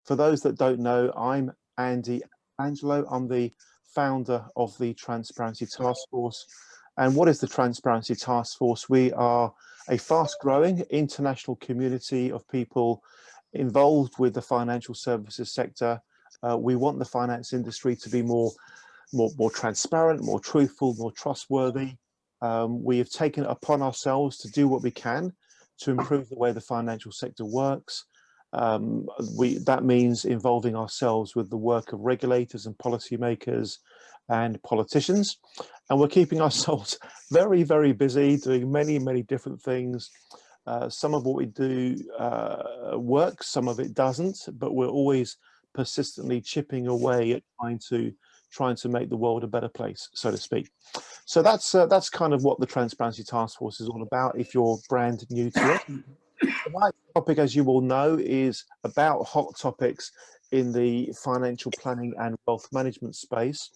For those that don't know, I'm Andy Angelo. I'm the founder of the Transparency Task Force. And what is the Transparency Task Force? We are a fast-growing international community of people involved with the financial services sector. We want the finance industry to be more transparent, more truthful, more trustworthy. We have taken it upon ourselves to do what we can to improve the way the financial sector works. That means involving ourselves with the work of regulators and policymakers and politicians. And we're keeping ourselves very, very busy doing many, many different things. Some of what we do works, some of it doesn't, but we're always persistently chipping away at trying to make the world a better place, so to speak. So that's kind of what the Transparency Task Force is all about, if you're brand new to it. My topic, as you all know, is about hot topics in the financial planning and wealth management space.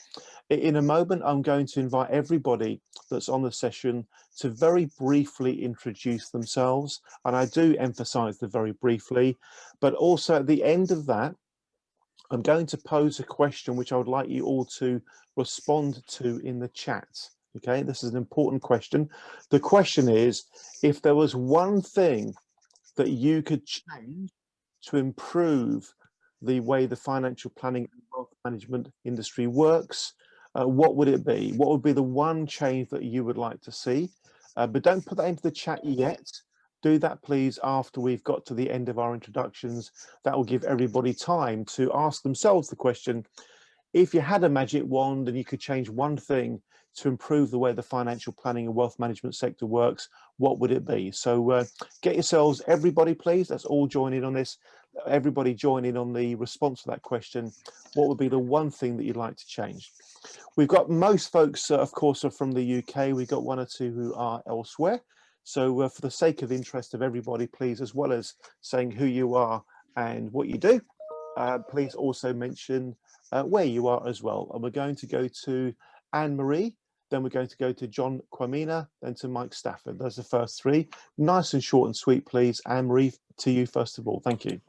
In a moment, I'm going to invite everybody that's on the session to very briefly introduce themselves. And I do emphasize the very briefly, but also at the end of that, I'm going to pose a question which I would like you all to respond to in the chat. Okay, this is an important question. The question is, if there was one thing that you could change to improve the way the financial planning and wealth management industry works, what would it be? What would be the one change that you would like to see? But don't put that into the chat yet. Do that, please, after we've got to the end of our introductions. That will give everybody time to ask themselves the question, if you had a magic wand and you could change one thing to improve the way the financial planning and wealth management sector works, what would it be? So get yourselves, everybody, please, let's all join in on this. Everybody join in on the response to that question. What would be the one thing that you'd like to change? We've got most folks, of course, are from the UK. We've got one or two who are elsewhere. So for the sake of interest of everybody, please, as well as saying who you are and what you do, please also mention where you are as well. And we're going to go to Anne-Marie, then we're going to go to John Quamina, then to Mike Stafford. Those are the first three. Nice and short and sweet, please. Anne-Marie, to you first of all. Thank you.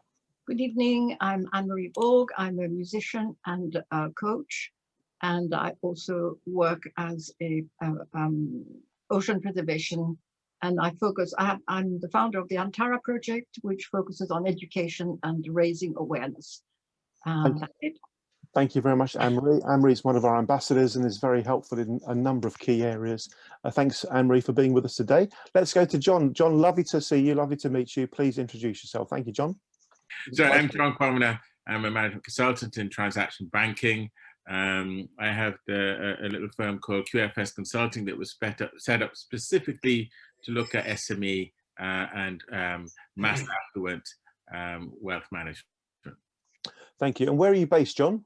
Good evening. I'm Anne-Marie Borg. I'm a musician and a coach, and I also work as a ocean preservation. And I'm the founder of the Antara Project, which focuses on education and raising awareness. That's it. Thank you very much, Anne-Marie. Anne-Marie is one of our ambassadors and is very helpful in a number of key areas. Thanks, Anne-Marie, for being with us today. Let's go to John. John, lovely to see you, lovely to meet you. Please introduce yourself. Thank you, John. So I'm John Quamina. I'm a management consultant in transaction banking. I have a little firm called QFS Consulting that was set up specifically to look at SME and mass affluent wealth management. Thank you. And where are you based, John?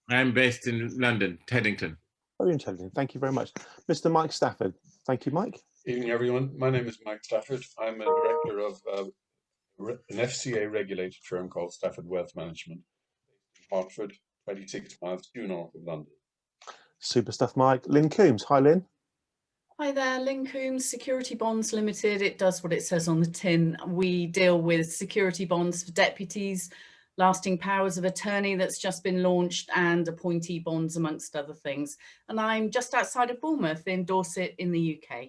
I'm based in London, Teddington. Very intelligent. Thank you very much. Mr. Mike Stafford. Thank you, Mike. Evening, everyone. My name is Mike Stafford. I'm a director of an FCA regulated firm called Stafford Wealth Management in Hertford, 26 miles due north of London. Super stuff, Mike. Lynn Coombs. Hi, Lynn. Hi there, Lynn Coombs, Security Bonds Limited. It does what it says on the tin. We deal with security bonds for deputies, lasting powers of attorney that's just been launched, and appointee bonds, amongst other things. And I'm just outside of Bournemouth in Dorset in the UK.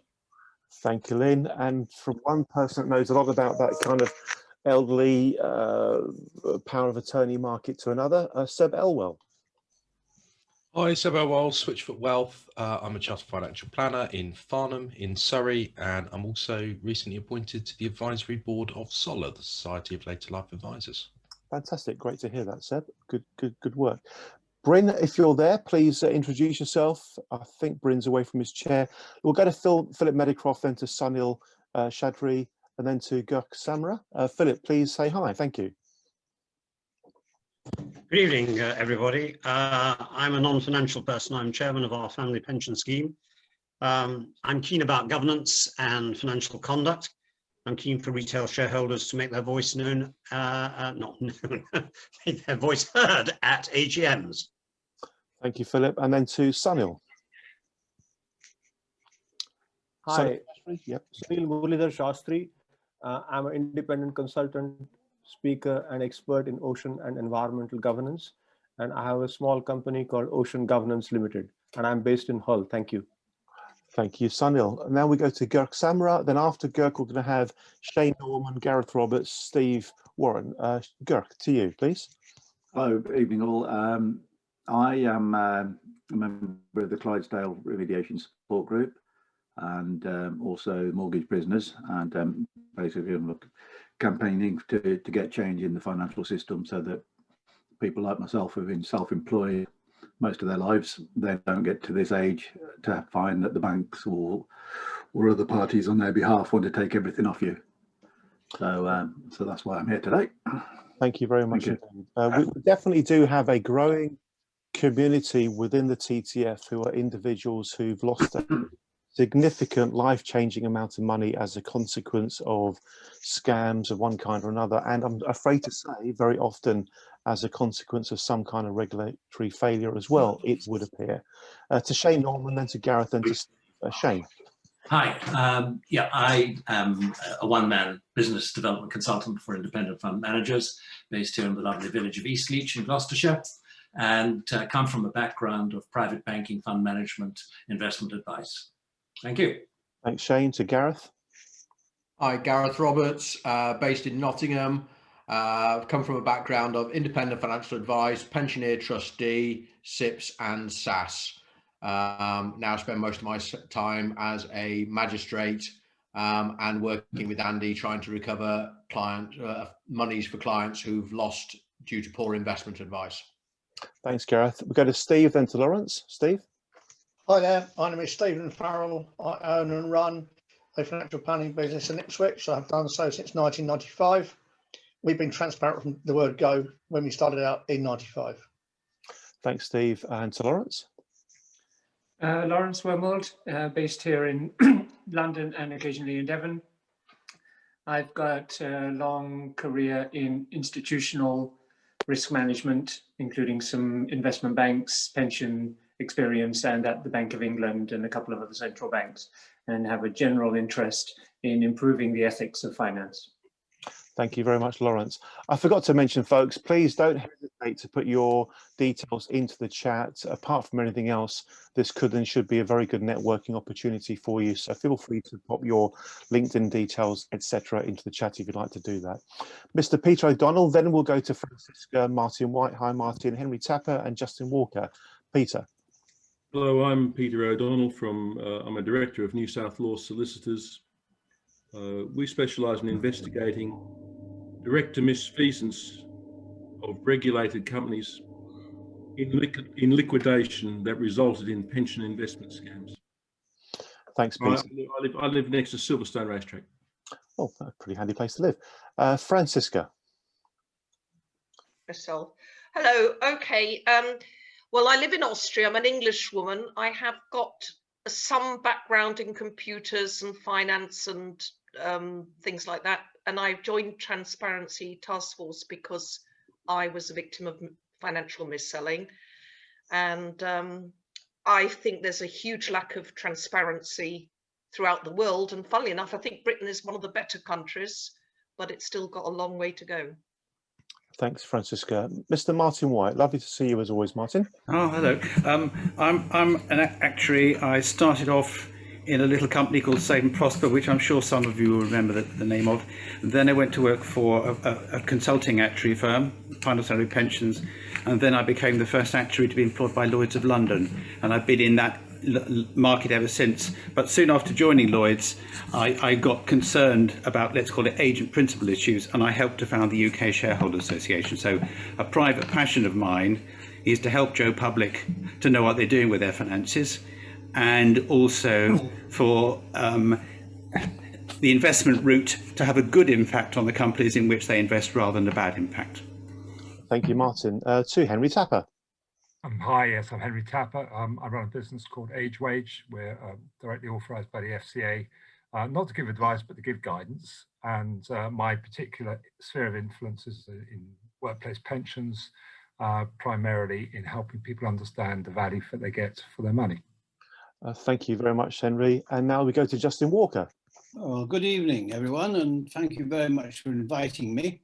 Thank you, Lynn. And from one person that knows a lot about that kind of elderly power of attorney market to another, Seb Elwell. Hi, Seb Elwell, Switchfoot Wealth. I'm a chartered financial planner in Farnham in Surrey, and I'm also recently appointed to the advisory board of SOLA, the Society of Later Life Advisors. Fantastic. Great to hear that, Seb. Good work. Bryn, if you're there, please introduce yourself. I think Bryn's away from his chair. We'll go to Philip Meadowcroft, then to Sunil Shadri, and then to Gurk Samra. Philip, please say hi. Thank you. Good evening, everybody. I'm a non-financial person. I'm chairman of our family pension scheme. I'm keen about governance and financial conduct. I'm keen for retail shareholders to make their voice known, make their voice heard at AGMs. Thank you, Philip. And then to Sunil. Hi, Sunil Muralidhar Shastri. I'm an independent consultant speaker and expert in ocean and environmental governance. And I have a small company called Ocean Governance Limited, and I'm based in Hull. Thank you. Thank you, Sunil. Now we go to Girk Samra. Then after Girk, we're going to have Shane Norman, Gareth Roberts, Steve Warren. Girk, to you, please. Hello, evening all. I am a member of the Clydesdale Remediation Support Group and also Mortgage Prisoners, and basically I'm campaigning to get change in the financial system so that people like myself who've been self-employed most of their lives, they don't get to this age to find that the banks or other parties on their behalf want to take everything off you. So so that's why I'm here today. Thank you very much. We definitely do have a growing community within the TTF who are individuals who've lost a significant life-changing amount of money as a consequence of scams of one kind or another, and I'm afraid to say very often as a consequence of some kind of regulatory failure as well, it would appear. To Shane Norman, then to Gareth, and to Steve. Shane. Hi, yeah, I am a one-man business development consultant for independent fund managers based here in the lovely village of Eastleach in Gloucestershire, and come from a background of private banking, fund management, investment advice. Thank you. Thanks, Shane. To Gareth. Hi, Gareth Roberts, based in Nottingham. I've come from a background of independent financial advice, pensioner trustee, SIPS and SAS. Now spend most of my time as a magistrate and working with Andy trying to recover client monies for clients who've lost due to poor investment advice. Thanks, Gareth. We go to Steve, then to Lawrence. Steve. Hi there, my name is Stephen Farrell. I own and run a financial planning business in Ipswich. I've done so since 1995. We've been transparent from the word go when we started out in 95. Thanks, Steve. And to Lawrence. Lawrence Wormold, based here in London and occasionally in Devon. I've got a long career in institutional risk management, including some investment banks, pension experience, and at the Bank of England and a couple of other central banks, and have a general interest in improving the ethics of finance. Thank you very much, Lawrence. I forgot to mention, folks, please don't hesitate to put your details into the chat. Apart from anything else, this could and should be a very good networking opportunity for you. So feel free to pop your LinkedIn details, etc., into the chat if you'd like to do that. Mr. Peter O'Donnell, then we'll go to Francisca, Martin White. Hi, Martin. Henry Tapper and Justin Walker. Peter. Hello, I'm Peter O'Donnell I'm a director of New South Law Solicitors. We specialise in investigating direct misfeasance of regulated companies in liquidation that resulted in pension investment scams. Thanks, Peter. I live next to Silverstone Racetrack. Oh, a pretty handy place to live. Francisca. Myself. Hello. Okay. Well, I live in Austria. I'm an English woman. I have got some background in computers and finance and things like that. And I joined Transparency Task Force because I was a victim of financial mis-selling. And I think there's a huge lack of transparency throughout the world. And funnily enough, I think Britain is one of the better countries, but it's still got a long way to go. Thanks, Francisca. Mr. Martin White, lovely to see you as always, Martin. Oh, hello. I'm an actuary. I started off in a little company called Save and Prosper, which I'm sure some of you will remember the name of. Then I went to work for a consulting actuary firm, Final Salary Pensions, and then I became the first actuary to be employed by Lloyd's of London, and I've been in that market ever since. But soon after joining Lloyd's, I got concerned about, let's call it, agent principal issues, and I helped to found the UK Shareholders Association. So a private passion of mine is to help Joe Public to know what they're doing with their finances, and also for the investment route to have a good impact on the companies in which they invest rather than a bad impact. Thank you, Martin. To Henry Tapper. Hi, yes, I'm Henry Tapper. I run a business called Age Wage. We're directly authorised by the FCA, not to give advice, but to give guidance. And my particular sphere of influence is in workplace pensions, primarily in helping people understand the value that they get for their money. Thank you very much, Henry. And now we go to Justin Walker. Well, good evening, everyone, and thank you very much for inviting me.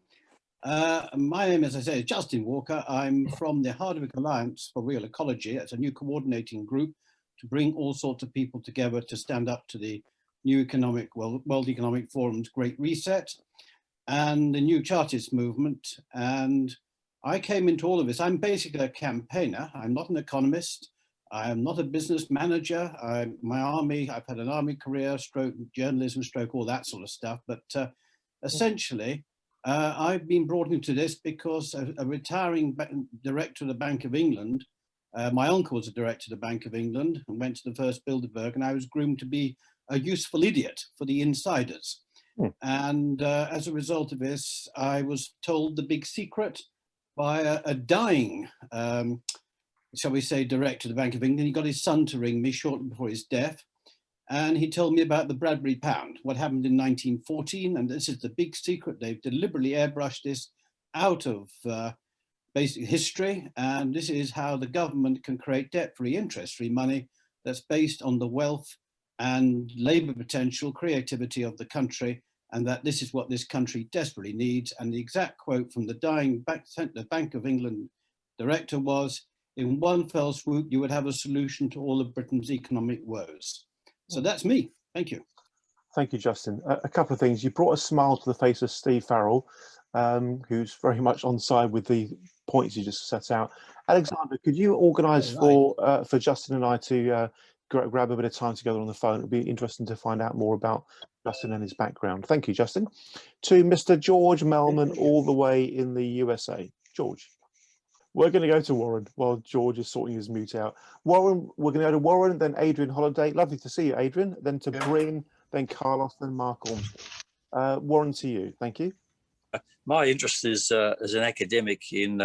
My name, as I say, is Justin Walker. I'm from the Hardwick Alliance for Real Ecology. It's a new coordinating group to bring all sorts of people together to stand up to the new World Economic Forum's Great Reset and the New Chartist movement. And I came into all of this. I'm basically a campaigner. I'm not an economist. I am not a business manager. I've had an army career, stroke journalism, stroke all that sort of stuff. But essentially, I've been brought into this because a retiring director of the Bank of England, my uncle was a director of the Bank of England and went to the first Bilderberg, and I was groomed to be a useful idiot for the insiders. And as a result of this, I was told the big secret by a dying, shall we say, director of the Bank of England. He got his son to ring me shortly before his death. And he told me about the Bradbury Pound, what happened in 1914. And this is the big secret. They've deliberately airbrushed this out of basic history. And this is how the government can create debt-free, interest-free money that's based on the wealth and labor potential, creativity of the country, and that this is what this country desperately needs. And the exact quote from the dying the Bank of England director was, "In one fell swoop, you would have a solution to all of Britain's economic woes." So that's me. Thank you. Thank you, Justin. A couple of things. You brought a smile to the face of Steve Farrell, who's very much on side with the points you just set out. Alexander, could you organise for Justin and I to grab a bit of time together on the phone? It'd be interesting to find out more about Justin and his background. Thank you, Justin. To Mr. George Melman, all the way in the USA. George. We're going to go to Warren while George is sorting his mute out. Warren, we're going to go to Warren, then Adrian Holiday. Lovely to see you, Adrian. Then to Bryn, then Carlos, then Mark Ormston. Warren, to you. Thank you. My interest is as an academic in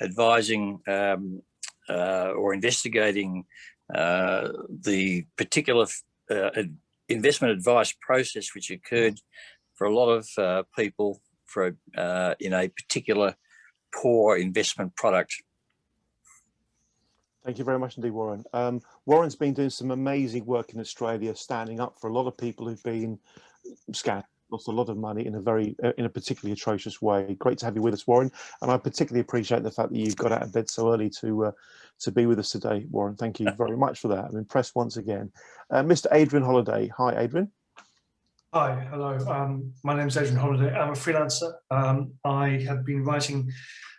advising or investigating the particular investment advice process which occurred for a lot of people in a particular poor investment product. Thank you very much indeed, Warren. Warren's been doing some amazing work in Australia, standing up for a lot of people who've been scammed, lost a lot of money in a particularly atrocious way. Great to have you with us, Warren, and I particularly appreciate the fact that you got out of bed so early to be with us today, Warren. Thank you very much for that. I'm impressed once again. Mr. Adrian Holiday. Hi, Adrian. Hi, hello. My name is Adrian Holiday. I'm a freelancer. I have been writing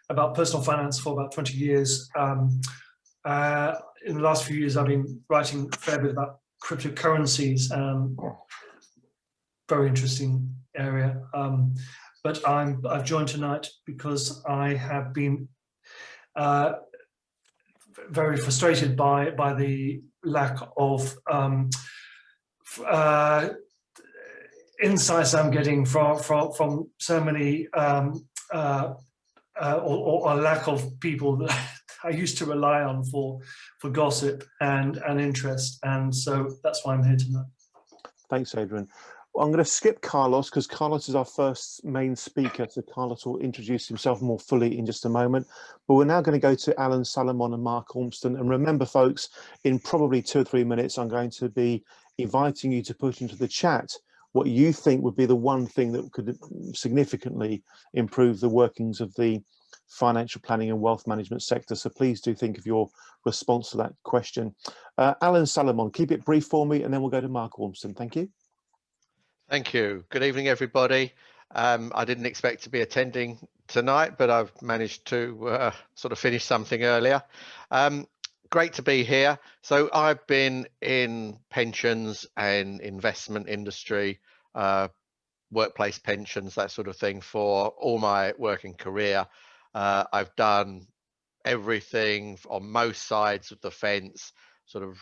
about personal finance for about 20 years. In the last few years, I've been writing a fair bit about cryptocurrencies. Very interesting area. But I've joined tonight because I have been very frustrated by the lack of insights I'm getting from so many or a lack of people that I used to rely on for gossip and interest, and so that's why I'm here tonight. Thanks, Adrian. Well, I'm going to skip Carlos because Carlos is our first main speaker, so Carlos will introduce himself more fully in just a moment. But we're now going to go to Alan Salomon and Mark Ormston. And remember, folks, in probably 2 or 3 minutes, I'm going to be inviting you to put into the chat what you think would be the one thing that could significantly improve the workings of the financial planning and wealth management sector. So please do think of your response to that question. Alan Salomon, keep it brief for me, and then we'll go to Mark Ormston. Thank you. Thank you. Good evening, everybody. I didn't expect to be attending tonight, but I've managed to sort of finish something earlier. Great to be here. So I've been in pensions and investment industry, workplace pensions, that sort of thing for all my working career. I've done everything on most sides of the fence, sort of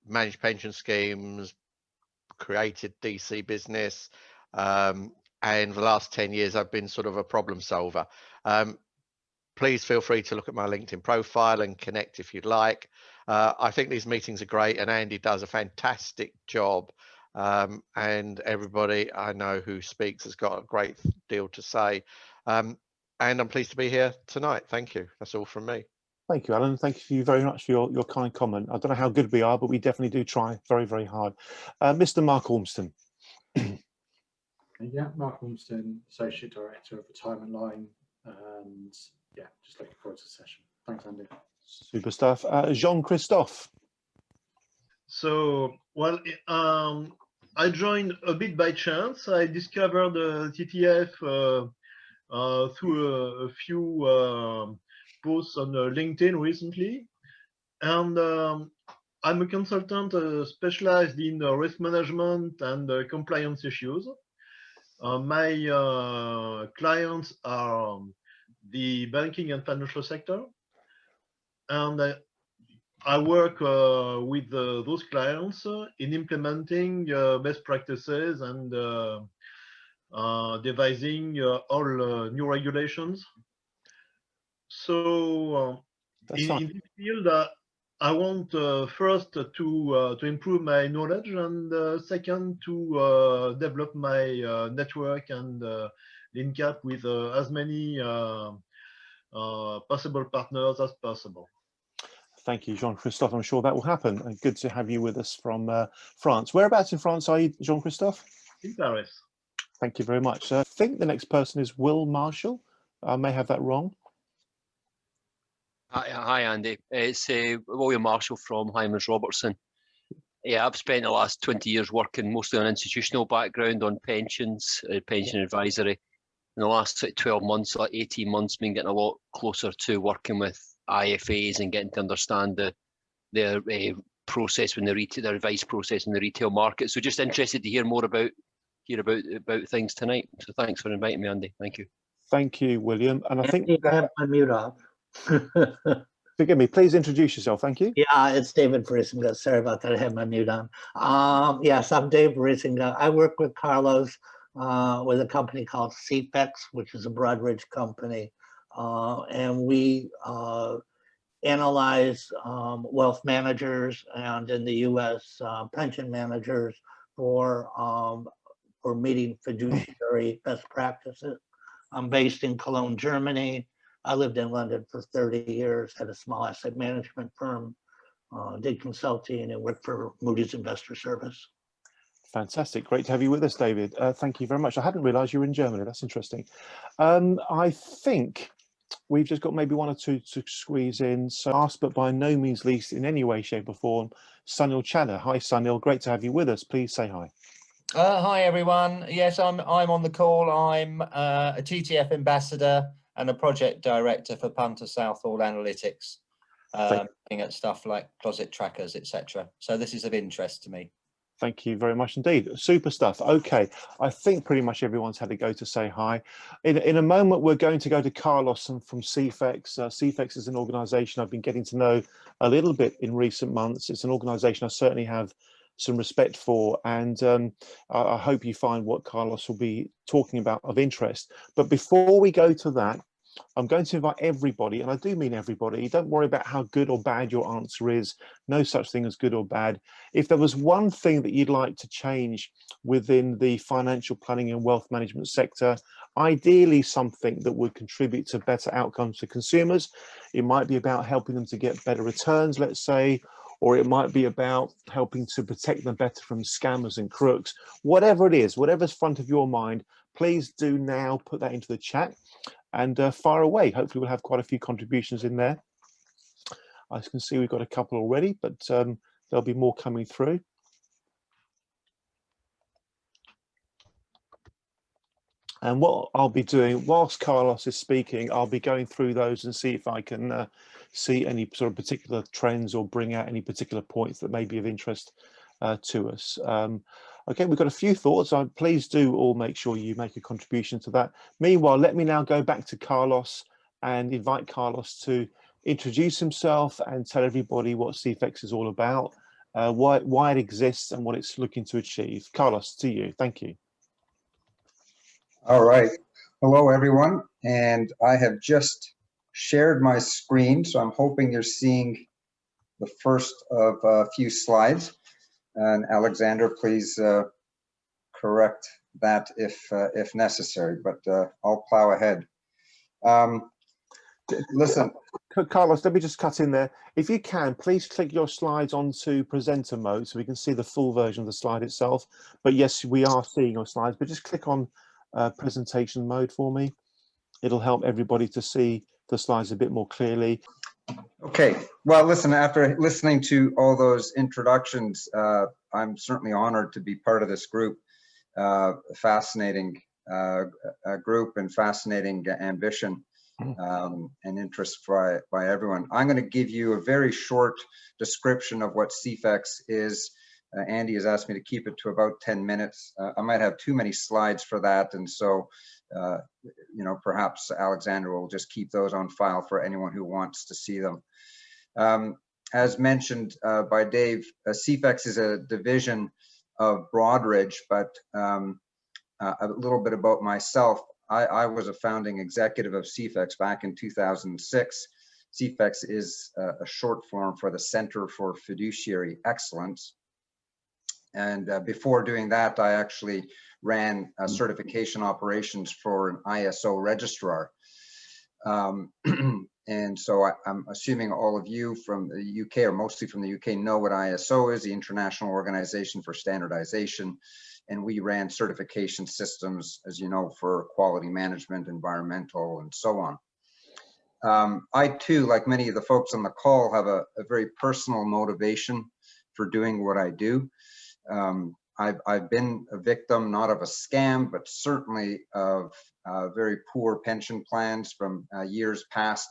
managed pension schemes, created DC business, and for the last 10 years I've been sort of a problem solver. Please feel free to look at my LinkedIn profile and connect if you'd like. I think these meetings are great, and Andy does a fantastic job, and everybody I know who speaks has got a great deal to say, and I'm pleased to be here tonight. Thank you. That's all from me. Thank you, Alan. Thank you very much for your kind comment. I don't know how good we are, but we definitely do try very, very hard. Mr. Mark Ormston. Yeah, Mark Ormston, Associate Director of Retirement Line And yeah, just looking forward to the session. Thanks, Andy. Super stuff. Jean-Christophe. So, well, I joined a bit by chance. I discovered TTF through a few posts on LinkedIn recently. And I'm a consultant specialized in risk management and compliance issues. My clients are the banking and financial sector. And I work with those clients in implementing best practices and devising all new regulations. So in this field, I want first to improve my knowledge, and second to develop my network and link up with as many possible partners as possible. Thank you, Jean-Christophe. I'm sure that will happen. And good to have you with us from France. Whereabouts in France are you, Jean-Christophe? In Paris. Thank you very much. I think the next person is Will Marshall. I may have that wrong. Hi, Andy. It's William Marshall from Hymans Robertson. Yeah, I've spent the last 20 years working mostly on institutional background on pensions, pension advisory. In the last 12 months, like 18 months, been getting a lot closer to working with IFAs and getting to understand their process when their advice process in the retail market. So just interested to hear more about things tonight. So thanks for inviting me, Andy. Thank you. Thank you, William. And I think I have my mute off. Forgive me, please introduce yourself. Thank you. Yeah, it's David Barisinga. Sorry about that. I had my mute on. Yes, I'm Dave Barisinga. I work with Carlos with a company called CFEX, which is a Broadridge company. And we analyze wealth managers and in the US pension managers for meeting fiduciary best practices. I'm based in Cologne, Germany. I lived in London for 30 years, had a small asset management firm, did consulting and worked for Moody's Investor Service. Fantastic. Great to have you with us, David. Thank you very much. I hadn't realized you were in Germany. That's interesting. I think we've just got maybe one or two to squeeze in. So last but by no means least in any way, shape or form, Sunil Chadha. Hi, Sunil. Great to have you with us. Please say hi. Hi, everyone. Yes, I'm on the call. I'm a TTF ambassador and a project director for Punter Southall Analytics, looking at stuff like closet trackers, etc. So this is of interest to me. Thank you very much indeed. Super stuff. Okay, I think pretty much everyone's had to go to say hi. In a moment, we're going to go to Carlos from CFEX. CFEX is an organization I've been getting to know a little bit in recent months. It's an organization I certainly have some respect for, and I hope you find what Carlos will be talking about of interest. But before we go to that, I'm going to invite everybody, and I do mean everybody. Don't worry about how good or bad your answer is. No such thing as good or bad. If there was one thing that you'd like to change within the financial planning and wealth management sector, ideally something that would contribute to better outcomes for consumers. It might be about helping them to get better returns, let's say, or it might be about helping to protect them better from scammers and crooks. Whatever it is, whatever's front of your mind, please do now put that into the chat and fire away. Hopefully we'll have quite a few contributions in there. I can see we've got a couple already, but there'll be more coming through. And what I'll be doing whilst Carlos is speaking, I'll be going through those and see if I can see any sort of particular trends or bring out any particular points that may be of interest to us. Okay, we've got a few thoughts. Please do all make sure you make a contribution to that. Meanwhile, let me now go back to Carlos and invite Carlos to introduce himself and tell everybody what CFEX is all about, why it exists and what it's looking to achieve. Carlos, to you. Thank you. All right. Hello, everyone. And I have just shared my screen, so I'm hoping you're seeing the first of a few slides. And Alexander, please correct that if necessary, but I'll plow ahead. Listen. Carlos, let me just cut in there. If you can, please click your slides onto presenter mode so we can see the full version of the slide itself. But yes, we are seeing your slides, but just click on presentation mode for me. it'll help everybody to see the slides a bit more clearly. Okay, well, listen, after listening to all those introductions, I'm certainly honored to be part of this group. Fascinating group and fascinating ambition and interest by everyone. I'm going to give you a very short description of what CFEX is. Andy has asked me to keep it to about 10 minutes. I might have too many slides for that, and so you know, perhaps Alexander will just keep those on file for anyone who wants to see them. As mentioned by Dave, CFEX is a division of Broadridge, but a little bit about myself. I was a founding executive of CFEX back in 2006. CFEX is a short form for the Center for Fiduciary Excellence. And before doing that, I actually ran certification operations for an ISO registrar. And so I'm assuming all of you from the UK, or mostly from the UK, know what ISO is, the International Organization for Standardization. And we ran certification systems, as you know, for quality management, environmental, and so on. I too, like many of the folks on the call, have a very personal motivation for doing what I do. I've been a victim, not of a scam, but certainly of very poor pension plans from years past,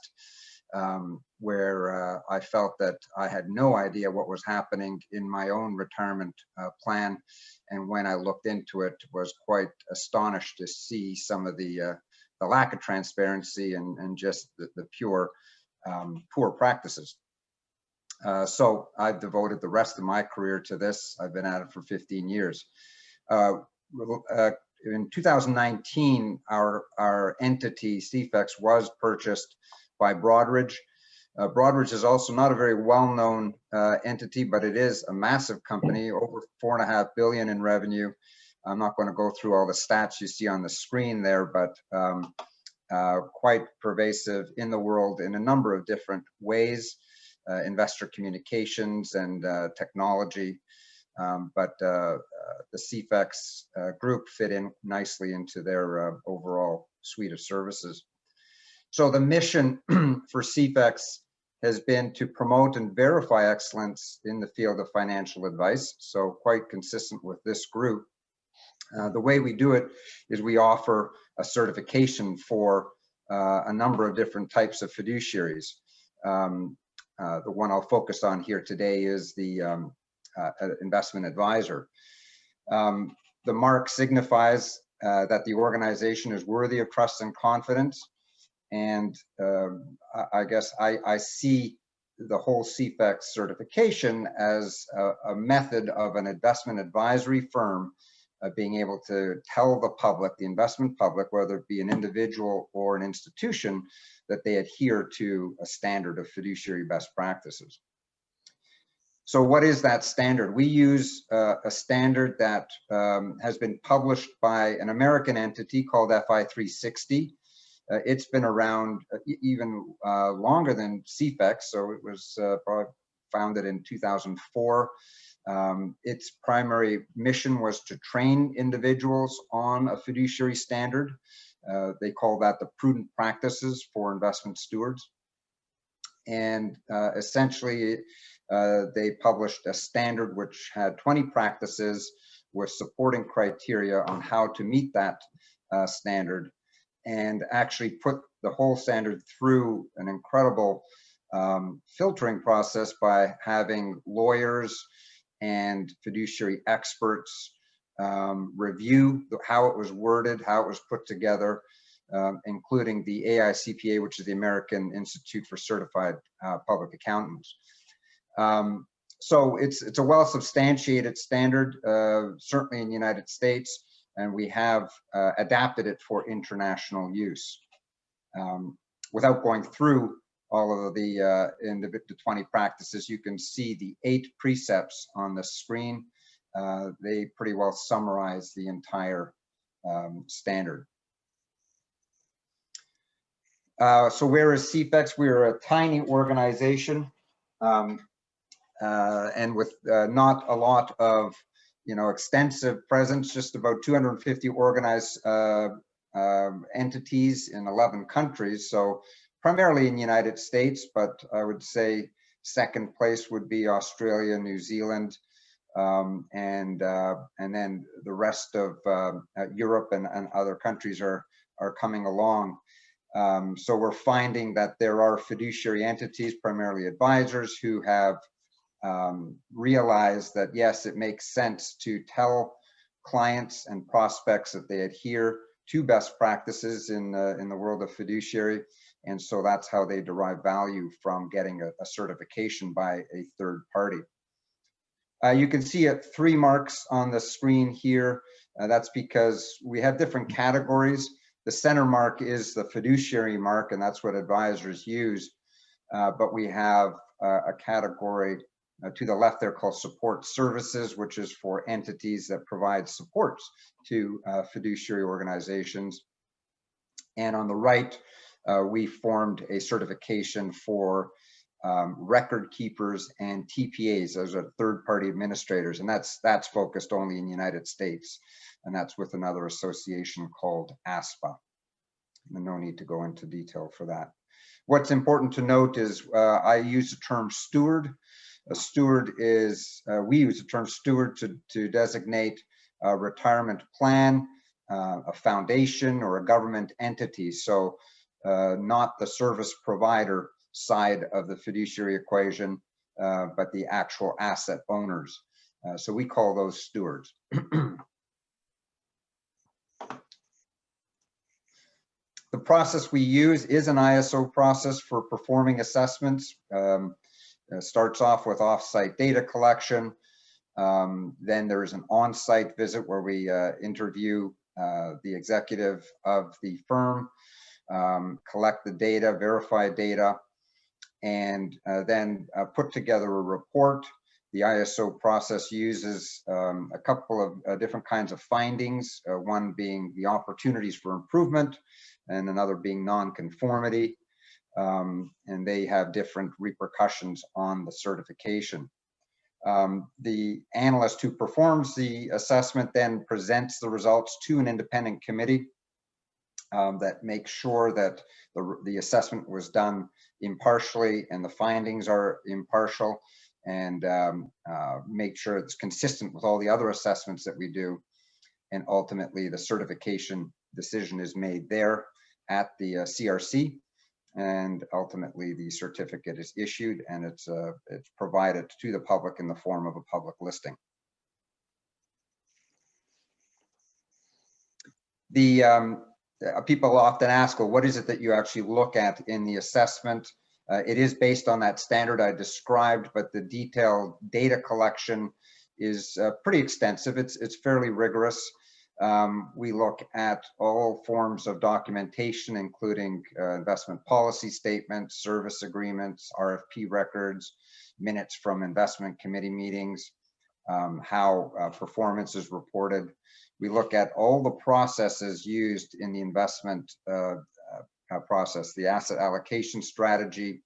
where I felt that I had no idea what was happening in my own retirement plan. And when I looked into it, was quite astonished to see some of the lack of transparency and just the pure poor practices. So I've devoted the rest of my career to this. I've been at it for 15 years. In 2019, our entity, CFEX, was purchased by Broadridge. Broadridge is also not a very well-known entity, but it is a massive company, over $4.5 billion in revenue. I'm not going to go through all the stats you see on the screen there, but quite pervasive in the world in a number of different ways. Investor communications and technology, but the CFEX group fit in nicely into their overall suite of services. So the mission for CFEX has been to promote and verify excellence in the field of financial advice, so quite consistent with this group. The way we do it is we offer a certification for a number of different types of fiduciaries. The one I'll focus on here today is the investment advisor. The mark signifies that the organization is worthy of trust and confidence. And I guess I see the whole CFEX certification as a method of an investment advisory firm being able to tell the public, the investment public, whether it be an individual or an institution, that they adhere to a standard of fiduciary best practices. So what is that standard? We use a standard that has been published by an American entity called FI 360. It's been around even longer than CFEX, so it was probably founded in 2004. Its primary mission was to train individuals on a fiduciary standard. They call that the prudent practices for investment stewards. And essentially, they published a standard which had 20 practices with supporting criteria on how to meet that standard, and actually put the whole standard through an incredible filtering process by having lawyers and fiduciary experts review how it was worded, how it was put together, including the AICPA, which is the American Institute for Certified Public Accountants. So it's a well-substantiated standard, certainly in the United States, and we have adapted it for international use. Without going through all of the 20 practices, you can see the 8 precepts on the screen. They pretty well summarize the entire standard. So where is CFEX? We're a tiny organization, and with not a lot of extensive presence, just about 250 organized entities in 11 countries. So primarily in the United States, but I would say second place would be Australia, New Zealand, and then the rest of Europe and other countries are coming along. So we're finding that there are fiduciary entities, primarily advisors, who have realized that yes, it makes sense to tell clients and prospects that they adhere to best practices in the world of fiduciary, and so that's how they derive value from getting a certification by a third party. You can see 3 marks on the screen here. That's because we have different categories. The center mark is the fiduciary mark, and that's what advisors use. But we have a category to the left there called support services, which is for entities that provide supports to fiduciary organizations. And on the right, we formed a certification for record keepers and TPAs, those are third-party administrators, and that's focused only in the United States, and that's with another association called ASPA. And no need to go into detail for that. What's important to note is I use the term steward. A steward is, we use the term steward to designate a retirement plan, a foundation, or a government entity. So not the service provider side of the fiduciary equation, but the actual asset owners. So we call those stewards. The process we use is an ISO process for performing assessments. Starts off with off-site data collection. Then there's an on-site visit where we interview the executive of the firm, collect the data, verify data, and then put together a report. The ISO process uses a couple of different kinds of findings, one being the opportunities for improvement and another being non-conformity, and they have different repercussions on the certification. The analyst who performs the assessment then presents the results to an independent committee that makes sure that the assessment was done impartially and the findings are impartial, and make sure it's consistent with all the other assessments that we do. And ultimately the certification decision is made there at the CRC, and ultimately the certificate is issued and it's provided to the public in the form of a public listing. The people often ask, well, what is it that you actually look at in the assessment? It is based on that standard I described, but the detailed data collection is pretty extensive. It's fairly rigorous. We look at all forms of documentation, including investment policy statements, service agreements, RFP records, minutes from investment committee meetings, how performance is reported. We look at all the processes used in the investment process, the asset allocation strategy,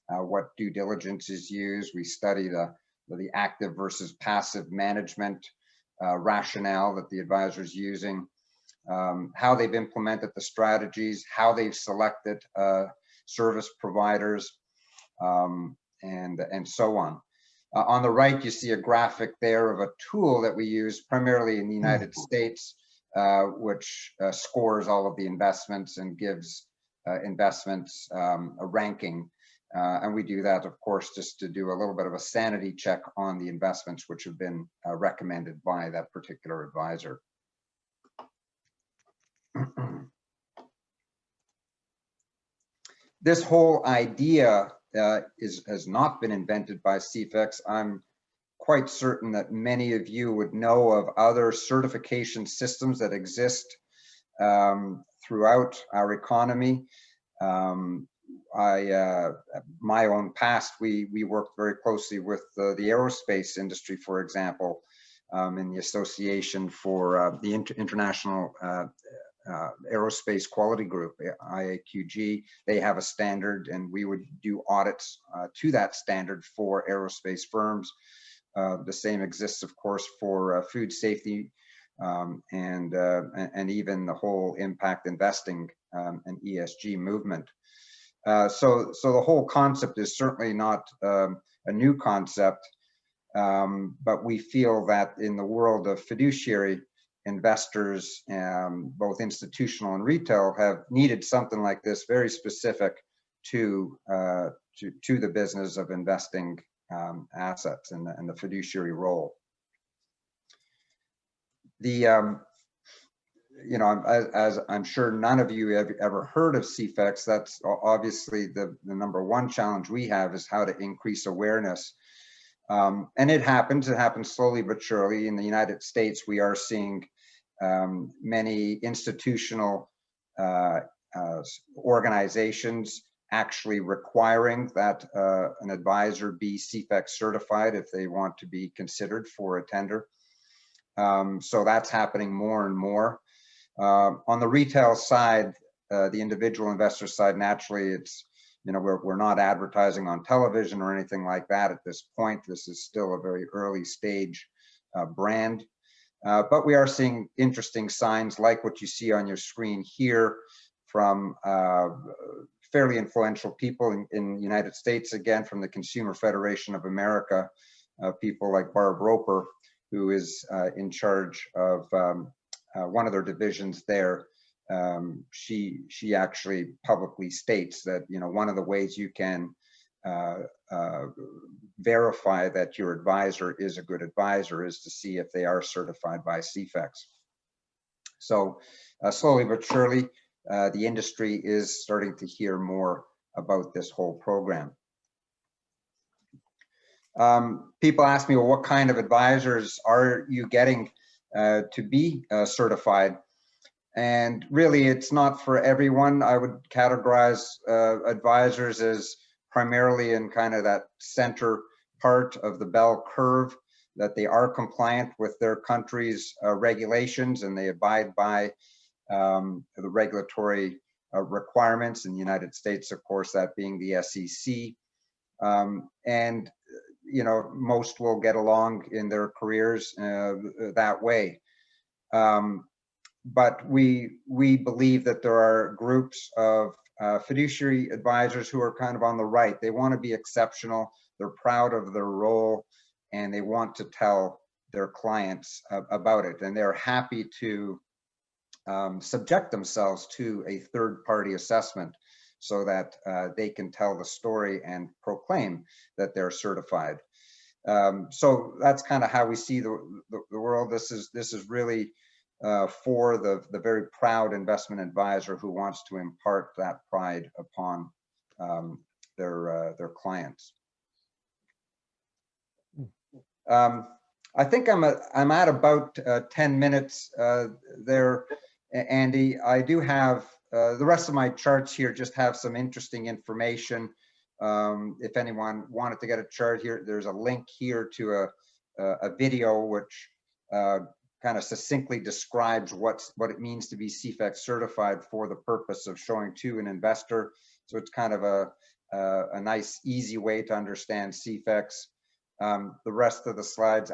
what due diligence is used. We study the active versus passive management rationale that the advisor is using, how they've implemented the strategies, how they've selected service providers, and so on. On the right, you see a graphic there of a tool that we use primarily in the United States, which scores all of the investments and gives investments a ranking. And we do that, of course, just to do a little bit of a sanity check on the investments which have been recommended by that particular advisor. This whole idea has not been invented by CFEX. I'm quite certain that many of you would know of other certification systems that exist throughout our economy. My own past, we worked very closely with the aerospace industry, for example, in the Association for the International Aerospace Quality Group, IAQG. They have a standard, and we would do audits to that standard for aerospace firms. The same exists, of course, for food safety and even the whole impact investing and ESG movement. So the whole concept is certainly not a new concept, but we feel that in the world of fiduciary, investors, both institutional and retail, have needed something like this, very specific to the business of investing assets and the fiduciary role. You know, as I'm sure none of you have ever heard of CFEX, that's obviously the number one challenge we have, is how to increase awareness. And it happens slowly but surely. In the United States, we are seeing many institutional organizations actually requiring that an advisor be CFEX certified if they want to be considered for a tender. So that's happening more and more. On the retail side, the individual investor side, naturally, it's, you know, we're not advertising on television or anything like that at this point. This is still a very early stage brand, but we are seeing interesting signs like what you see on your screen here from fairly influential people in the United States, again, from the Consumer Federation of America, people like Barb Roper, who is in charge of one of their divisions there. She actually publicly states that, you know, one of the ways you can verify that your advisor is a good advisor is to see if they are certified by CFEX. So slowly but surely, the industry is starting to hear more about this whole program. People ask me, well, what kind of advisors are you getting to be certified? And really, it's not for everyone. I would categorize advisors as primarily in kind of that center part of the bell curve, that they are compliant with their country's regulations and they abide by the regulatory requirements in the United States, of course, that being the SEC. And, you know, most will get along in their careers that way. But we believe that there are groups of fiduciary advisors who are kind of on the right. They want to be exceptional, they're proud of their role, and they want to tell their clients about it. And they're happy to subject themselves to a third-party assessment so that they can tell the story and proclaim that they're certified. So that's kind of how we see the world. This is really for the very proud investment advisor who wants to impart that pride upon their clients. I think I'm at about 10 minutes there, Andy. I do have the rest of my charts here just have some interesting information. If anyone wanted to get a chart here, there's a link here to a video which kind of succinctly describes what it means to be CFEX certified for the purpose of showing to an investor. So it's kind of a nice, easy way to understand CFEX. The rest of the slides,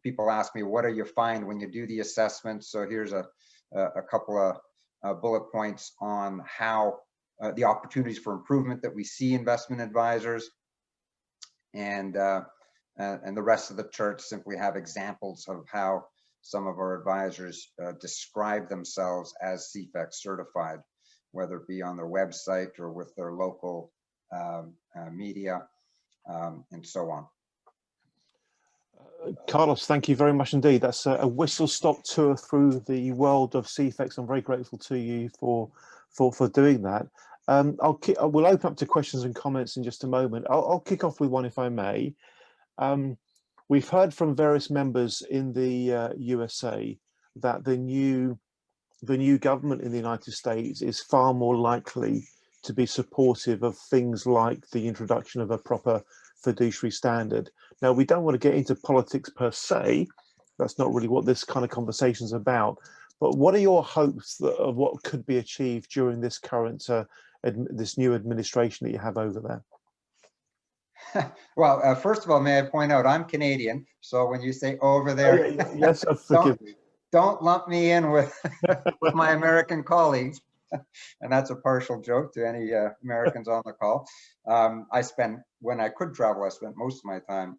people ask me, what do you find when you do the assessment? So here's a couple of bullet points on how the opportunities for improvement that we see investment advisors, and the rest of the charts simply have examples of how some of our advisors describe themselves as CFEX certified, whether it be on their website or with their local media, and so on. Carlos, thank you very much indeed. That's a whistle-stop tour through the world of CFEX. I'm very grateful to you for doing that. We'll open up to questions and comments in just a moment. I'll kick off with one, if I may. We've heard from various members in the USA that the new government in the United States is far more likely to be supportive of things like the introduction of a proper fiduciary standard. Now, we don't want to get into politics per se. That's not really what this kind of conversation is about. But what are your hopes of what could be achieved during this current, this new administration that you have over there? Well, first of all, may I point out I'm Canadian, so when you say over there, yes, forgive me. don't lump me in with with my American colleagues. And that's a partial joke to any Americans on the call. I spent, when I could travel, I spent most of my time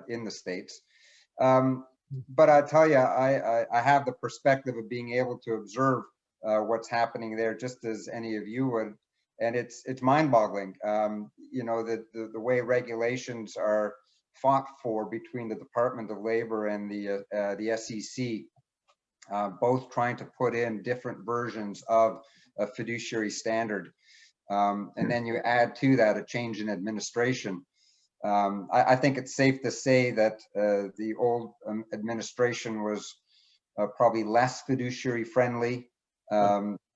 in the States. But I tell you, I have the perspective of being able to observe what's happening there, just as any of you would. And it's mind-boggling, you know, the way regulations are fought for between the Department of Labor and the SEC, both trying to put in different versions of a fiduciary standard. And then you add to that a change in administration. I think it's safe to say that the old administration was probably less fiduciary friendly.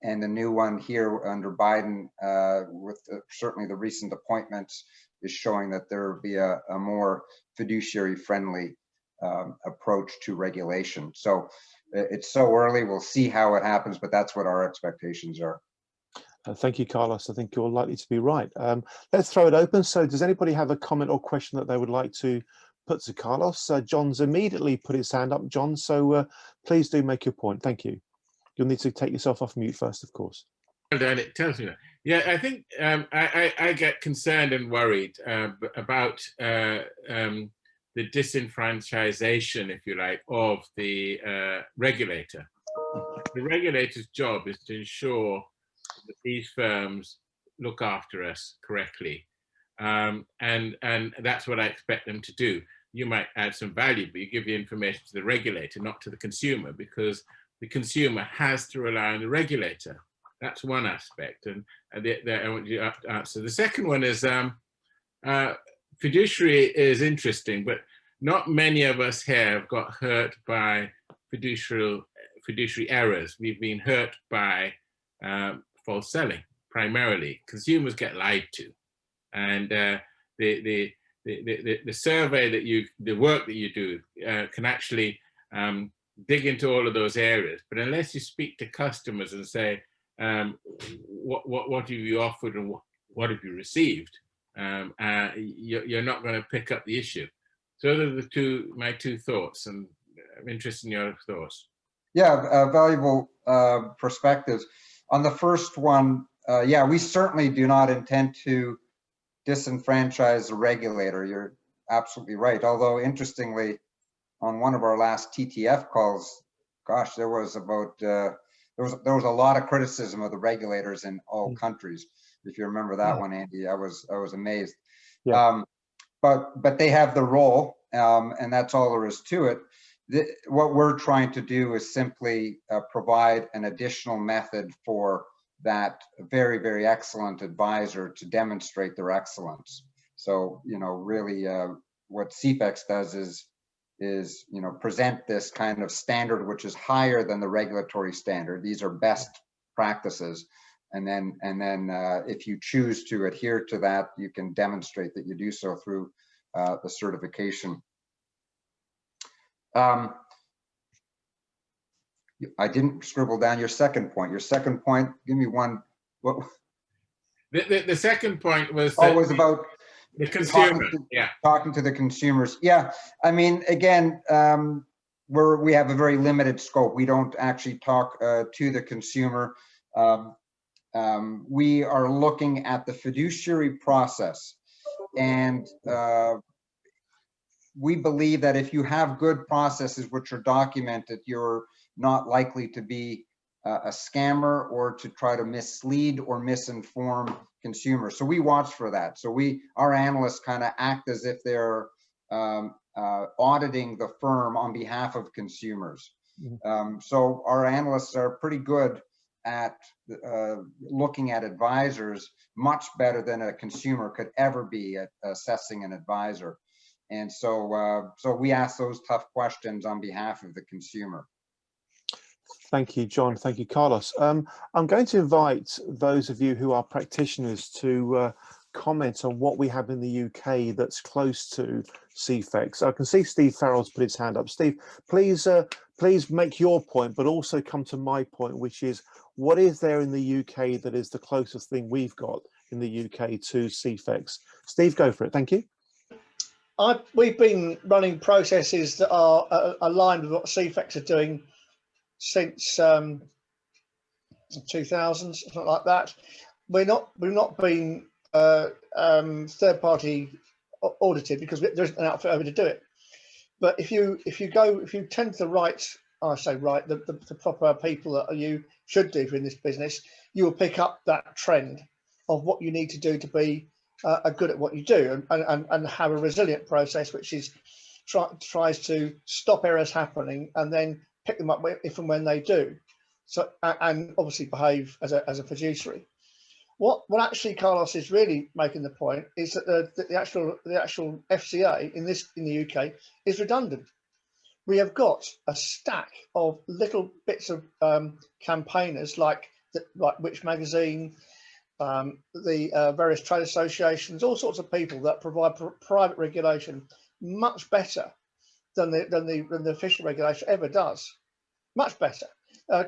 And the new one here under Biden, with certainly the recent appointments, is showing that there will be a more fiduciary friendly approach to regulation. So it's so early, we'll see how it happens, but that's what our expectations are. Thank you, Carlos. I think you're likely to be right. Let's throw it open. So does anybody have a comment or question that they would like to put to Carlos? John's immediately put his hand up, John, so please do make your point. Thank you. You'll need to take yourself off mute first, of course. It tells me that. Yeah, I think I get concerned and worried about the disenfranchisation, if you like, of the regulator. The regulator's job is to ensure that these firms look after us correctly. And that's what I expect them to do. You might add some value, but you give the information to the regulator, not to the consumer, because the consumer has to rely on the regulator. That's one aspect. And I want you to answer. The second one is fiduciary is interesting, but not many of us here have got hurt by fiduciary errors. We've been hurt by false selling, primarily. Consumers get lied to. And the survey that the work that you do can actually dig into all of those areas. But unless you speak to customers and say, what have you offered and what have you received, you're not going to pick up the issue. So those are my two thoughts, and I'm interested in your thoughts. Yeah, valuable perspectives. On the first one, yeah, we certainly do not intend to disenfranchise the regulator. You're absolutely right. Although, interestingly, on one of our last TTF calls, gosh, there was about there was a lot of criticism of the regulators in all countries. If you remember that one, Andy, I was amazed. Yeah. But they have the role, and that's all there is to it. What we're trying to do is simply provide an additional method for that very, very excellent advisor to demonstrate their excellence. So, you know, really what CFEX does is, you know, present this kind of standard, which is higher than the regulatory standard. These are best practices. And then if you choose to adhere to that, you can demonstrate that you do so through the certification. I didn't scribble down your second point. Your second point, give me one. What? The second point was was about the consumer. Talking to the consumers. Yeah, I mean, again, we have a very limited scope. We don't actually talk to the consumer. We are looking at the fiduciary process, and we believe that if you have good processes which are documented, you're not likely to be a scammer or to try to mislead or misinform consumers. So we watch for that. So our analysts kind of act as if they're auditing the firm on behalf of consumers. So our analysts are pretty good at looking at advisors, much better than a consumer could ever be at assessing an advisor. And so we ask those tough questions on behalf of the consumer. Thank you, John. Thank you, Carlos. I'm going to invite those of you who are practitioners to comment on what we have in the UK that's close to CFEX. I can see Steve Farrell's put his hand up. Steve, please make your point, but also come to my point, which is what is there in the UK that is the closest thing we've got in the UK to CFEX? Steve, go for it. Thank you. We've been running processes that are aligned with what CFEX are doing since 2000, something like that. We've not been third party audited because there isn't an outfit over to do it. But if you tend to the right, I say right, the proper people that you should do in this business, you will pick up that trend of what you need to do to be good at what you do, and have a resilient process which is tries to stop errors happening and then pick them up if and when they do. So and obviously behave as a fiduciary. What actually Carlos is really making the point is that the actual FCA in the UK is redundant. We have got a stack of little bits of campaigners like Which Magazine, the various trade associations, all sorts of people that provide private regulation much better than the official regulation ever does. Much better.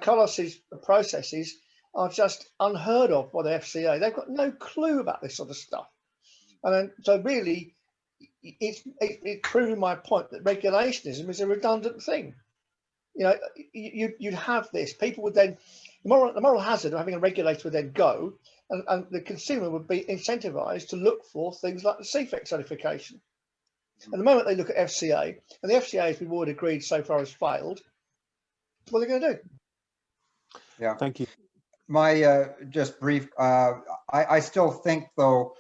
Carlos's processes are just unheard of by the FCA. They've got no clue about this sort of stuff, and then, so really, it's proving my point that regulationism is a redundant thing. You know, you'd have this. People would then the moral hazard of having a regulator would then go, and the consumer would be incentivized to look for things like the CFEX certification. And the moment they look at FCA, and the FCA, as we've already agreed so far, has failed, what are they going to do? Yeah. Thank you. My just brief, I still think though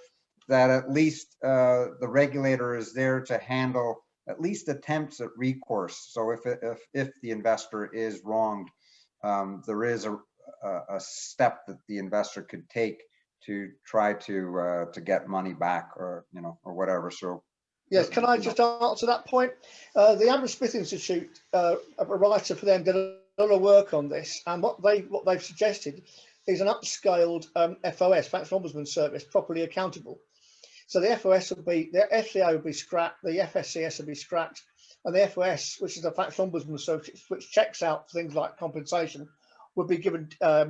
that at least the regulator is there to handle at least attempts at recourse. So if the investor is wronged, there is a step that the investor could take to try to get money back, or or whatever. So yes, can I just answer that point? The Adam Smith Institute, a writer for them, did a lot of work on this, and what they've suggested is an upscaled FOS, Financial Ombudsman Service, properly accountable. So the FOS would be, the FCA would be scrapped, the FSCS would be scrapped, and the FOS, which is the Financial Ombudsman Service, which checks out things like compensation, would be given a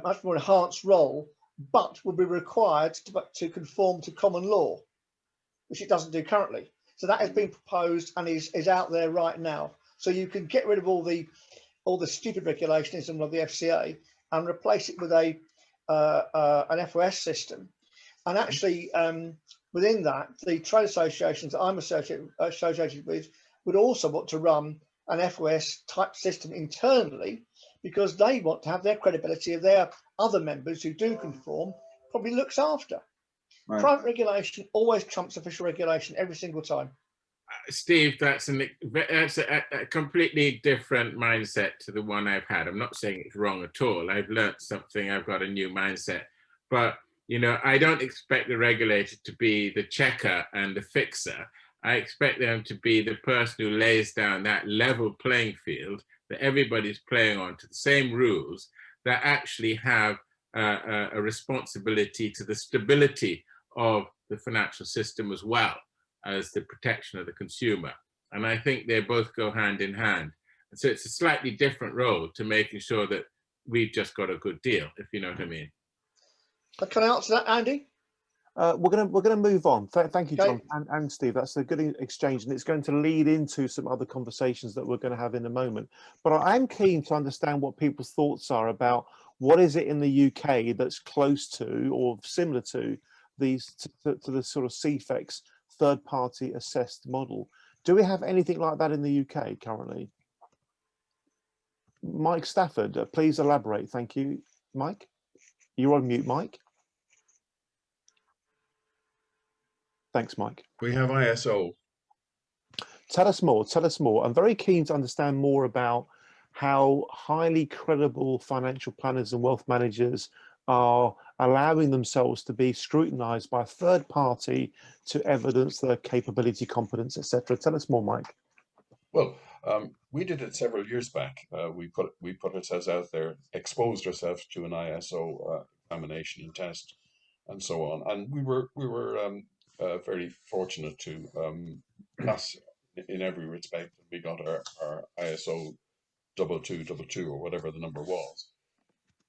much more enhanced role, but would be required to conform to common law, which it doesn't do currently. So that has been proposed and is out there right now. So you can get rid of all the stupid regulationism of the FCA and replace it with an FOS system. And actually, within that, the trade associations that I'm associated with would also want to run an FOS type system internally, because they want to have their credibility of their other members who do conform probably looks after. Right. Private regulation always trumps official regulation every single time. Steve, that's a completely different mindset to the one I've had. I'm not saying it's wrong at all. I've learnt something. I've got a new mindset. But, I don't expect the regulator to be the checker and the fixer. I expect them to be the person who lays down that level playing field that everybody's playing on to the same rules, that actually have a responsibility to the stability of the financial system as well as the protection of the consumer. And I think they both go hand in hand. And so it's a slightly different role to making sure that we've just got a good deal, if you know what I mean. Can I answer that, Andy? We're gonna move on. Thank you, John and Steve. That's a good exchange, and it's going to lead into some other conversations that we're going to have in a moment. But I'm keen to understand what people's thoughts are about what is it in the UK that's close to or similar to these to the sort of CFEX third-party assessed model. Do we have anything like that in the UK currently? Mike Stafford, please elaborate. Thank you, Mike. You're on mute, Mike. Thanks, Mike. We have ISO. Tell us more. Tell us more. I'm very keen to understand more about how highly credible financial planners and wealth managers are allowing themselves to be scrutinized by a third party to evidence their capability, competence, etc. Tell us more, Mike. Well, we did it several years back. We put ourselves out there, exposed ourselves to an ISO examination and test, and so on. And we were very fortunate to pass in every respect. We got our ISO 2222 or whatever the number was.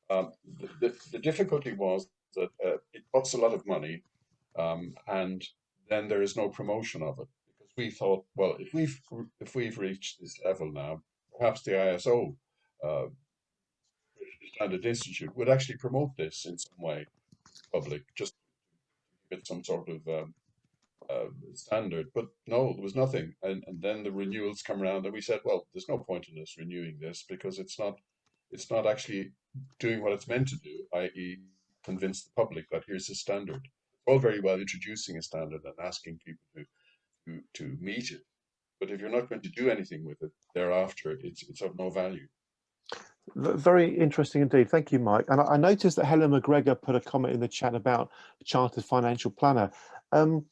The difficulty was that it costs a lot of money, and then there is no promotion of it, because we thought, well, if we've reached this level now, perhaps the ISO Standard Institute would actually promote this in some way, public, just to get some sort of standard. But no, there was nothing. And then the renewals come around, and we said, well, there's no point in us renewing this because it's not actually doing what it's meant to do, i.e., convince the public that here's a standard. All very well introducing a standard and asking people to meet it, but if you're not going to do anything with it thereafter, it's of no value. Very interesting indeed. Thank you, Mike. And I noticed that Helen McGregor put a comment in the chat about chartered financial planner. Can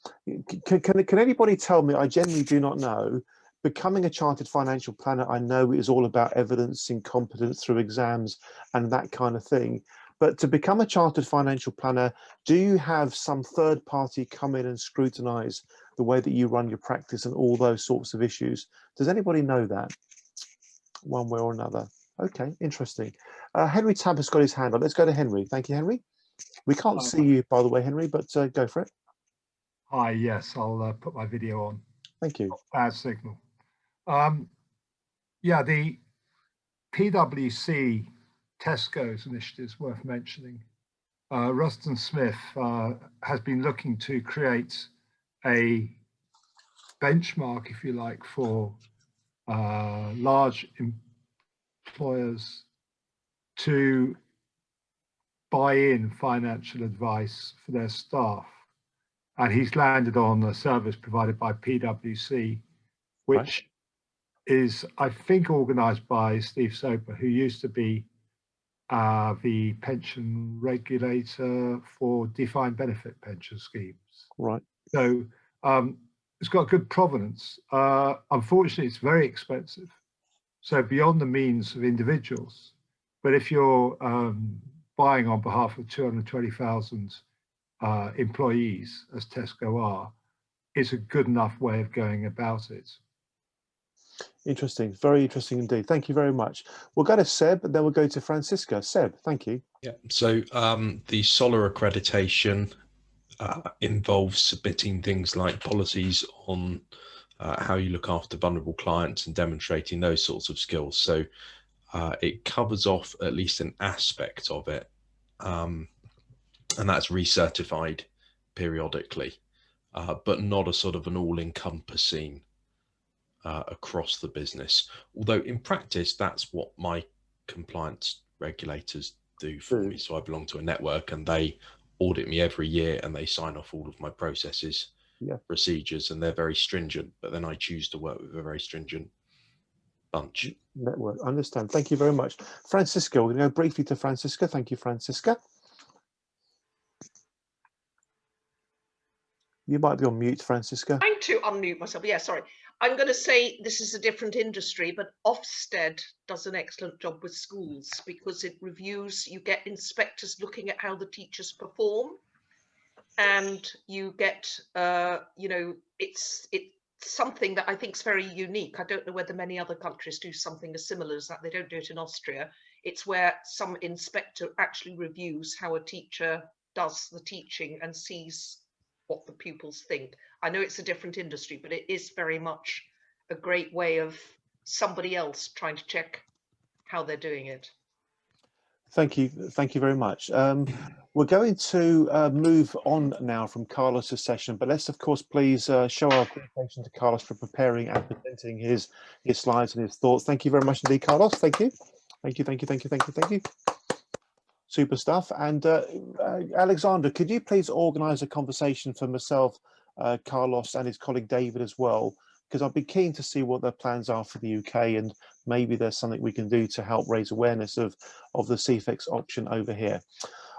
anybody tell me, I genuinely do not know, becoming a chartered financial planner, I know is all about evidencing competence through exams and that kind of thing. But to become a chartered financial planner, do you have some third party come in and scrutinize the way that you run your practice and all those sorts of issues? Does anybody know that one way or another? Okay, interesting. Henry Tabb has got his hand up. Let's go to Henry. Thank you, Henry. We can't see you, by the way, Henry, but go for it. Hi, yes, I'll put my video on. Thank you. Bad signal. Yeah, the PwC Tesco's initiative is worth mentioning. Ruston Smith has been looking to create a benchmark, if you like, for large employers to buy in financial advice for their staff. And he's landed on a service provided by PwC, which is, I think, organized by Steve Soper, who used to be the pension regulator for defined benefit pension schemes. Right. So it's got good provenance. Unfortunately, it's very expensive. So beyond the means of individuals. But if you're buying on behalf of 220,000 employees, as Tesco are, it's a good enough way of going about it. Interesting, very interesting indeed. Thank you very much. We'll go to Seb and then we'll go to Francisca. Seb, thank you. Yeah, so the SOLAR accreditation involves submitting things like policies on how you look after vulnerable clients and demonstrating those sorts of skills. So it covers off at least an aspect of it, and that's recertified periodically, but not a sort of an all-encompassing across the business. Although in practice, that's what my compliance regulators do for me. So I belong to a network and they audit me every year and they sign off all of my processes, procedures, and they're very stringent, but then I choose to work with a very stringent bunch. Network, I understand. Thank you very much. Francisca, we're going to go briefly to Francisca. Thank you, Francisca. You might be on mute, Francisca. Trying to unmute myself. Yeah, sorry. I'm going to say this is a different industry, but Ofsted does an excellent job with schools because it reviews, you get inspectors looking at how the teachers perform, and you get, you know, it's something that I think is very unique. I don't know whether many other countries do something as similar as that. They don't do it in Austria. It's where some inspector actually reviews how a teacher does the teaching and sees what the pupils think. I know it's a different industry, but it is very much a great way of somebody else trying to check how they're doing it. Thank you very much. We're going to move on now from Carlos's session, but let's of course please show our appreciation to Carlos for preparing and presenting his slides and his thoughts. Thank you very much indeed, Carlos. Thank you. Thank you, thank you, thank you, thank you, thank you. Super stuff. And Alexander, could you please organise a conversation for myself, Carlos, and his colleague David as well? Because I'd be keen to see what their plans are for the UK, and maybe there's something we can do to help raise awareness of the CFEX option over here.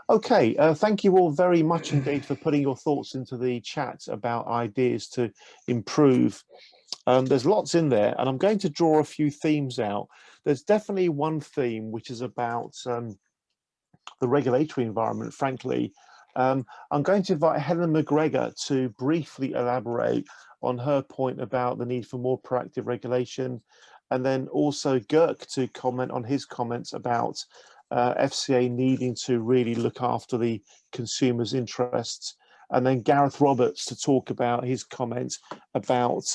Okay, thank you all very much indeed for putting your thoughts into the chat about ideas to improve. There's lots in there, and I'm going to draw a few themes out. There's definitely one theme which is about the regulatory environment, frankly. I'm going to invite Helen McGregor to briefly elaborate on her point about the need for more proactive regulation, and then also Girk to comment on his comments about FCA needing to really look after the consumer's interests, and then Gareth Roberts to talk about his comments about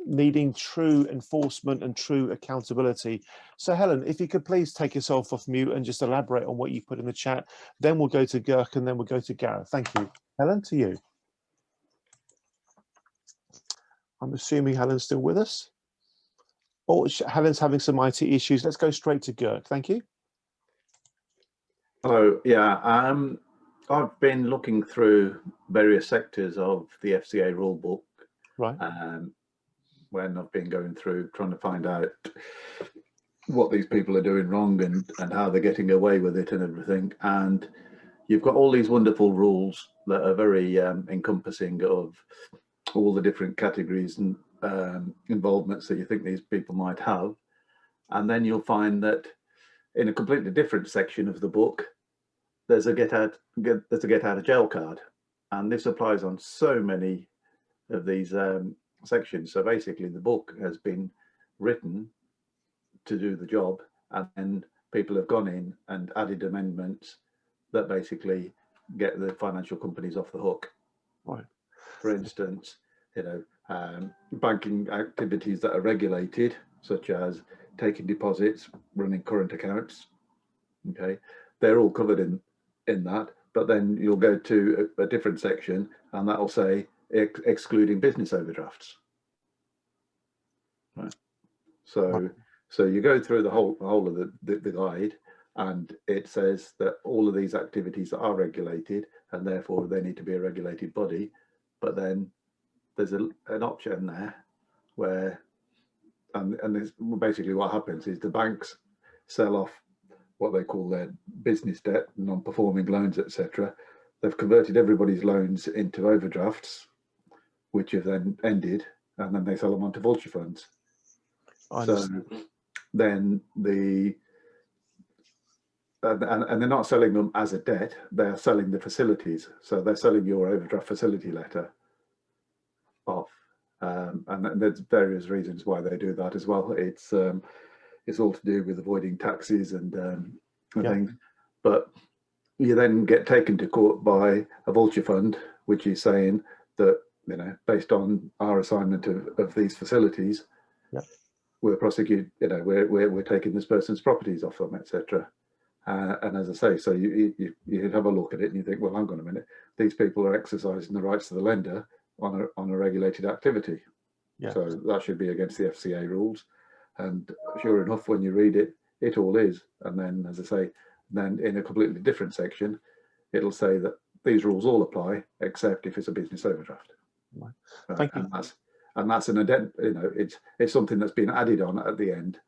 needing true enforcement and true accountability. So Helen, if you could please take yourself off mute and just elaborate on what you put in the chat, then we'll go to Girk and then we'll go to Gareth. Thank you. Helen, to you. I'm assuming Helen's still with us. Oh, Helen's having some IT issues. Let's go straight to Girk. Thank you. Hello. Yeah, I've been looking through various sectors of the FCA rulebook. Right. When I've been going through trying to find out what these people are doing wrong and how they're getting away with it and everything. And you've got all these wonderful rules that are very encompassing of all the different categories and involvements that you think these people might have. And then you'll find that in a completely different section of the book, there's a get out of jail card. And this applies on so many of these sections. So basically the book has been written to do the job, and then people have gone in and added amendments that basically get the financial companies off the hook. Right. For instance, banking activities that are regulated, such as taking deposits, running current accounts, okay, they're all covered in that. But then you'll go to a different section and that'll say excluding business overdrafts. Right. So you go through the whole of the guide, and it says that all of these activities are regulated and therefore they need to be a regulated body. But then there's an option there where, and this, basically what happens is the banks sell off what they call their business debt, non-performing loans, etc. They've converted everybody's loans into overdrafts, which have then ended, and then they sell them onto vulture funds. So then and they're not selling them as a debt, they're selling the facilities. So they're selling your overdraft facility letter off. And there's various reasons why they do that as well. It's all to do with avoiding taxes and things. But you then get taken to court by a vulture fund, which is saying that, you know, based on our assignment of these facilities, we're prosecuting, you know, we're taking this person's properties off them, etc. And as I say, so you have a look at it and you think, well, hang on a minute, these people are exercising the rights of the lender on a regulated activity. So that should be against the FCA rules. And sure enough, when you read it, it all is. And then, as I say, then in a completely different section, it'll say that these rules all apply, except if it's a business overdraft. Thank you. And that's an addendum, you know, it's something that's been added on at the end.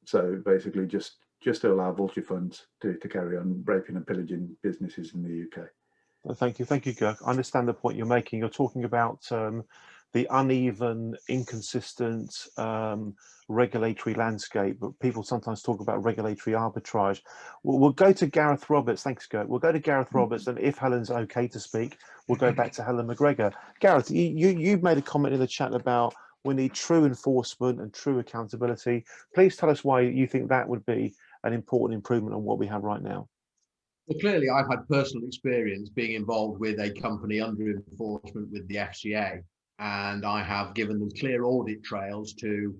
So basically just to allow vulture funds to carry on raping and pillaging businesses in the UK. Thank you, Girk. I understand the point you're making. You're talking about the uneven, inconsistent regulatory landscape, but people sometimes talk about regulatory arbitrage. We'll go to Gareth Roberts. Thanks, Girk. We'll go to Gareth Roberts, and if Helen's okay to speak, we'll go back to Helen McGregor. Gareth, you've made a comment in the chat about we need true enforcement and true accountability. Please tell us why you think that would be an important improvement on what we have right now. Well, clearly, I've had personal experience being involved with a company under enforcement with the FCA, and I have given them clear audit trails to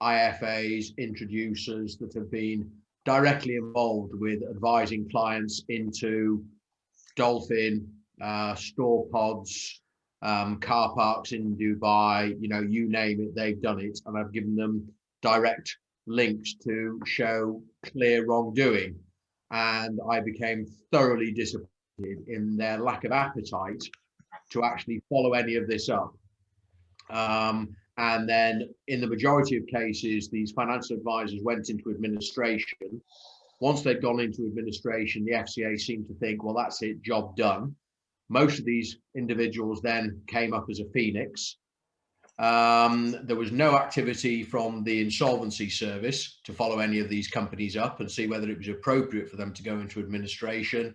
IFAs, introducers that have been directly involved with advising clients into Dolphin, store pods, car parks in Dubai, you know, you name it, they've done it. And I've given them direct links to show clear wrongdoing. And I became thoroughly disappointed in their lack of appetite to actually follow any of this up. And then in the majority of cases, these financial advisors went into administration. Once they'd gone into administration, the FCA seemed to think, well, that's it, job done. Most of these individuals then came up as a phoenix. There was no activity from the insolvency service to follow any of these companies up and see whether it was appropriate for them to go into administration.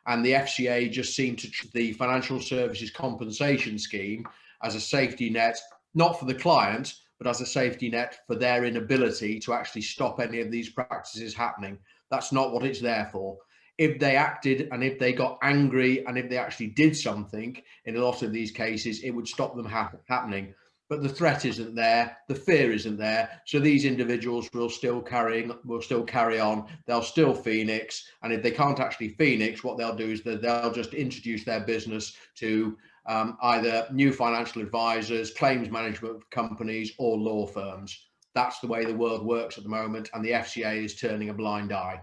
And the FCA just seemed to treat the financial services compensation scheme as a safety net, not for the client, but as a safety net for their inability to actually stop any of these practices happening. That's not what it's there for. If they acted and if they got angry and if they actually did something, in a lot of these cases, it would stop them happening. but the threat isn't there, the fear isn't there. So these individuals will still carry on. They'll still Phoenix, and if they can't actually Phoenix, what they'll do is that they'll just introduce their business to either new financial advisors, claims management companies, or law firms. That's the way the world works at the moment, and the FCA is turning a blind eye.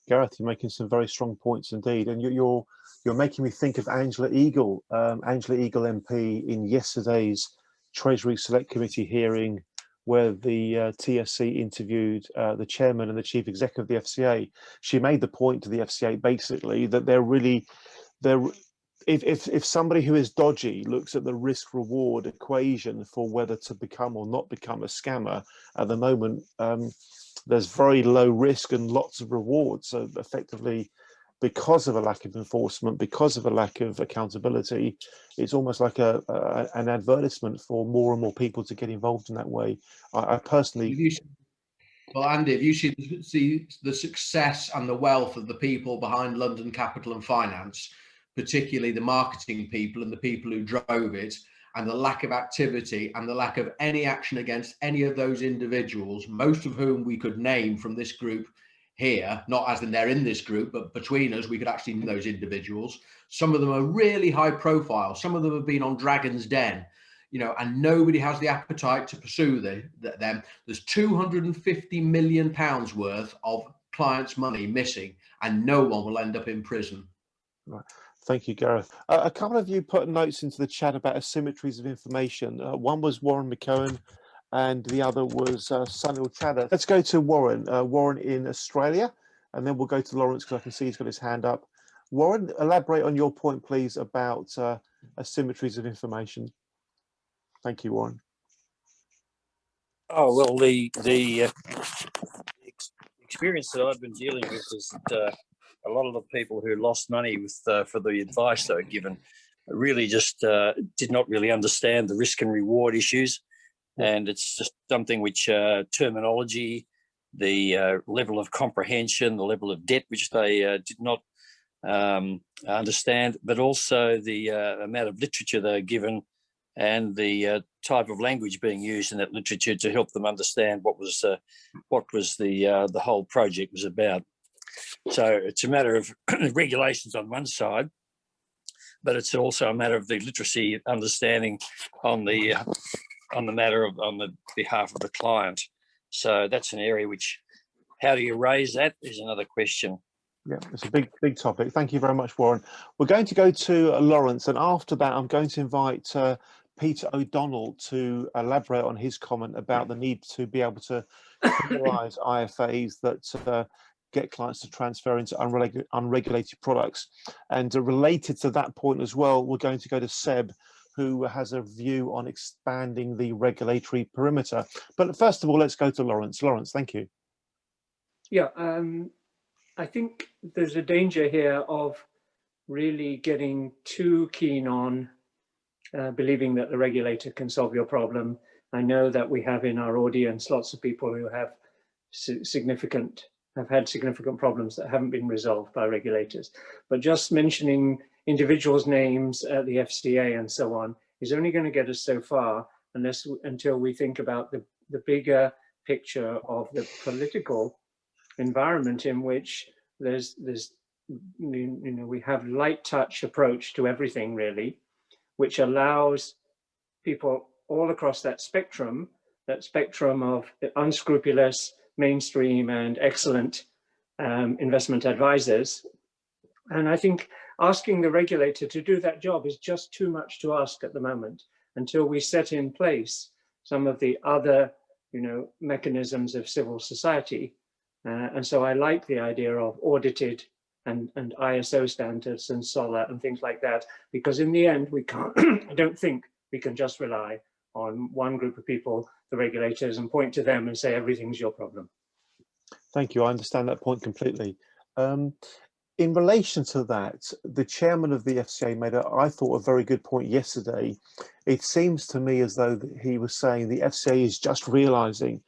Gareth, you're making some very strong points indeed, and you're making me think of Angela Eagle, MP, in yesterday's Treasury Select Committee hearing, where the TSC interviewed the chairman and the chief executive of the FCA. She made the point to the FCA basically that if somebody who is dodgy looks at the risk reward equation for whether to become or not become a scammer, at the moment there's very low risk and lots of rewards. So effectively, because of a lack of enforcement, because of a lack of accountability, it's almost like an advertisement for more and more people to get involved in that way. I personally... Well, Andy, if you see the success and the wealth of the people behind London Capital and Finance, particularly the marketing people and the people who drove it, and the lack of activity and the lack of any action against any of those individuals, most of whom we could name from this group here, not as in they're in this group, but between us, we could actually name those individuals. Some of them are really high profile. Some of them have been on Dragon's Den, you know, and nobody has the appetite to pursue them. There's £250 million worth of clients' money missing, and no one will end up in prison. Right. Thank you, Gareth. A couple of you put notes into the chat about asymmetries of information. One was Warren McCohen and the other was Sunil Chadha. Let's go to Warren. Warren in Australia, and then we'll go to Lawrence because I can see he's got his hand up. Warren, elaborate on your point, please, about asymmetries of information. Thank you, Warren. Oh, well, the experience that I've been dealing with is that a lot of the people who lost money with for the advice they were given really just did not really understand the risk and reward issues. And it's just something which terminology, the level of comprehension, the level of debt which they did not understand, but also the amount of literature they're given and the type of language being used in that literature to help them understand what was the whole project was about. So it's a matter of regulations on one side, but it's also a matter of the literacy understanding on the matter of on the behalf of the client. So that's an area which, how do you raise that is another question. Yeah, it's a big topic. Thank you very much, Warren. We're going to go to Lawrence, and after that, I'm going to invite Peter O'Donnell to elaborate on his comment about the need to be able to criminalise IFAs that get clients to transfer into unregulated products. And related to that point as well, we're going to go to Seb, who has a view on expanding the regulatory perimeter. But first of all, let's go to Lawrence. Lawrence, thank you. Yeah, I think there's a danger here of really getting too keen on believing that the regulator can solve your problem. I know that we have in our audience lots of people who have had significant problems that haven't been resolved by regulators. But just mentioning individuals' names at the FCA and so on is only going to get us so far until we think about the bigger picture of the political environment in which we have light touch approach to everything really, which allows people all across that spectrum of unscrupulous, mainstream and excellent investment advisors. And I think asking the regulator to do that job is just too much to ask at the moment until we set in place some of the other mechanisms of civil society. And so I like the idea of audited and ISO standards and SOLA and things like that, because in the end we can't, I don't think we can just rely on one group of people, the regulators, and point to them and say everything's your problem. Thank you. I understand that point completely. In relation to that, the chairman of the FCA made, I thought, a very good point yesterday. It seems to me as though he was saying the FCA is just realising,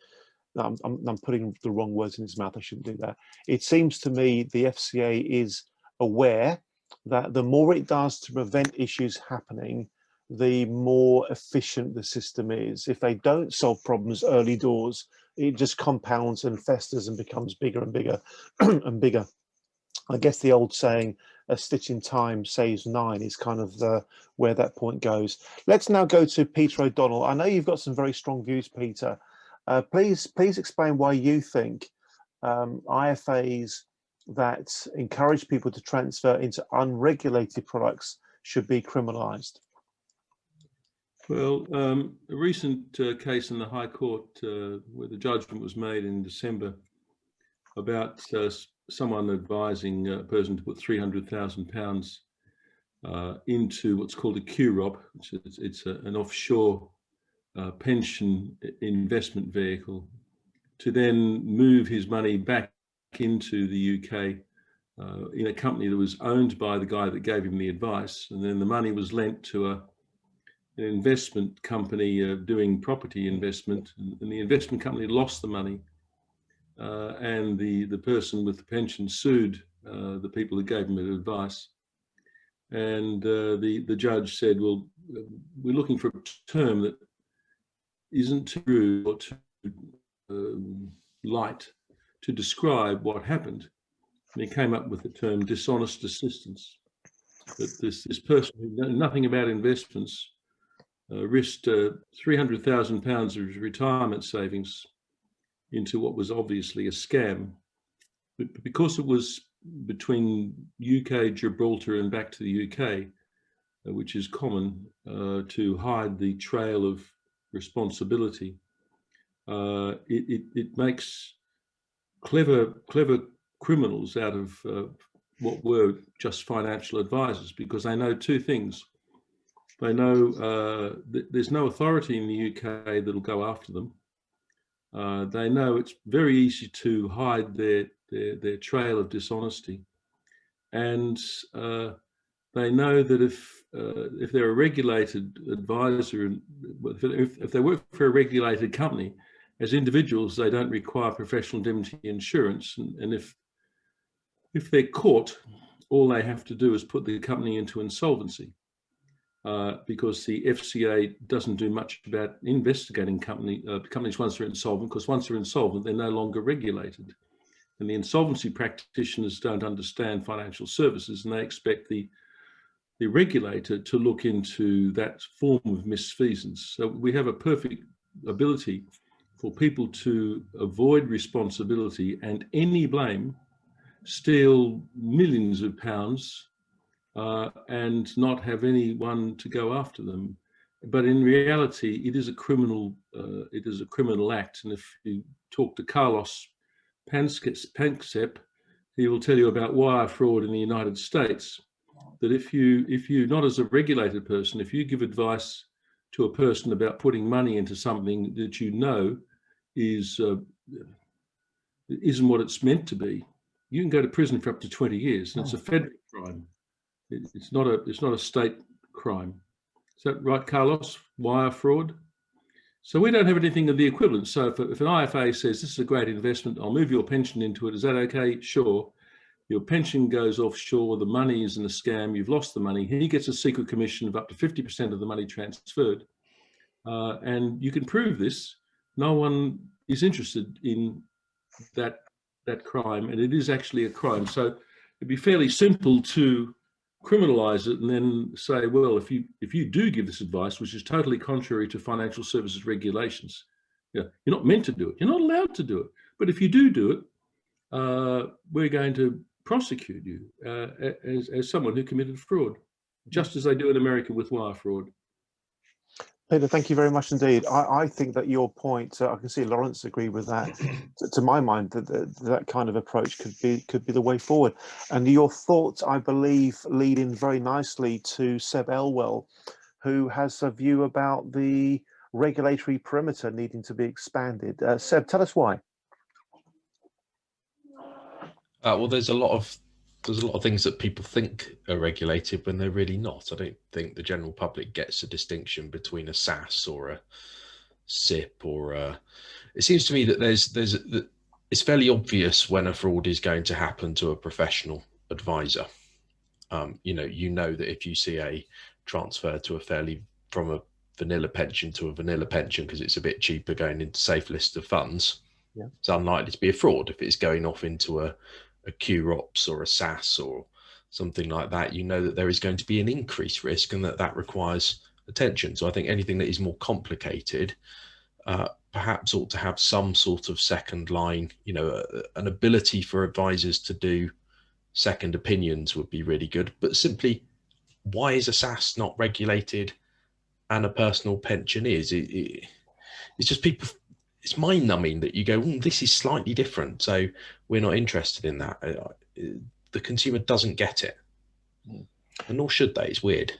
I'm putting the wrong words in his mouth, I shouldn't do that. It seems to me the FCA is aware that the more it does to prevent issues happening, the more efficient the system is. If they don't solve problems early doors, it just compounds and festers and becomes bigger and bigger and bigger. I guess the old saying, a stitch in time saves 9, is kind of where that point goes. Let's now go to Peter O'Donnell. I know you've got some very strong views, Peter. Please explain why you think IFAs that encourage people to transfer into unregulated products should be criminalised. Well, a recent case in the High Court where the judgment was made in December about someone advising a person to put £300,000 into what's called a QROP, which is an offshore pension investment vehicle, to then move his money back into the UK in a company that was owned by the guy that gave him the advice, and then the money was lent to an investment company doing property investment, and the investment company lost the money, and the person with the pension sued the people that gave him the advice, and the judge said, well, we're looking for a term that isn't too or too light to describe what happened. And he came up with the term dishonest assistance. That this person who knew nothing about investments risked £300,000 of his retirement savings into what was obviously a scam. But because it was between UK, Gibraltar and back to the UK, which is common to hide the trail of responsibility, it makes clever criminals out of what were just financial advisors, because they know two things. They know there's no authority in the UK that'll go after them. They know it's very easy to hide their trail of dishonesty, and they know that if they're a regulated advisor, if they work for a regulated company, as individuals they don't require professional indemnity insurance, and if they're caught, all they have to do is put the company into insolvency, because the FCA doesn't do much about investigating companies once they're insolvent, because once they're insolvent, they're no longer regulated. And the insolvency practitioners don't understand financial services, and they expect the regulator to look into that form of misfeasance. So we have a perfect ability for people to avoid responsibility and any blame, steal millions of pounds, and not have anyone to go after them. But in reality, it is a criminal act. And if you talk to Carlos Panksepp, he will tell you about wire fraud in the United States. That if you not as a regulated person, if you give advice to a person about putting money into something that you know isn't what it's meant to be, you can go to prison for up to 20 years, and it's a federal crime. It's not a state crime. Is that right, Carlos? Wire fraud. So we don't have anything of the equivalent. So if an IFA says this is a great investment, I'll move your pension into it. Is that okay? Sure. Your pension goes offshore. The money is in a scam. You've lost the money. He gets a secret commission of up to 50% of the money transferred, and you can prove this. No one is interested in that crime, and it is actually a crime. So it'd be fairly simple to criminalize it and then say, well, if you do give this advice, which is totally contrary to financial services regulations, you're not meant to do it. You're not allowed to do it. But if you do it, we're going to prosecute you as someone who committed fraud, just as they do in America with wire fraud. Peter, thank you very much indeed. I think that your point, I can see Lawrence agree with that. To my mind, that kind of approach could be the way forward. And your thoughts, I believe, lead in very nicely to Seb Elwell, who has a view about the regulatory perimeter needing to be expanded. Seb, tell us why. Well, there's a lot of things that people think are regulated when they're really not. I don't think the general public gets a distinction between a SAS or a SIP or a... It seems to me that it's fairly obvious when a fraud is going to happen to a professional advisor. You know that if you see a transfer to a fairly from a vanilla pension to a vanilla pension because it's a bit cheaper going into safe list of funds, Yeah. it's unlikely to be a fraud. If it's going off into a QROPS or a SAS or something like that, you know that there is going to be an increased risk and that requires attention. So I think anything that is more complicated perhaps ought to have some sort of second line, you know, an ability for advisors to do second opinions would be really good. But simply, why is a SAS not regulated and a personal pension is? It's just people, it's mind numbing that you go, this is slightly different, so we're not interested in that. The consumer doesn't get it, and nor should they. It's weird.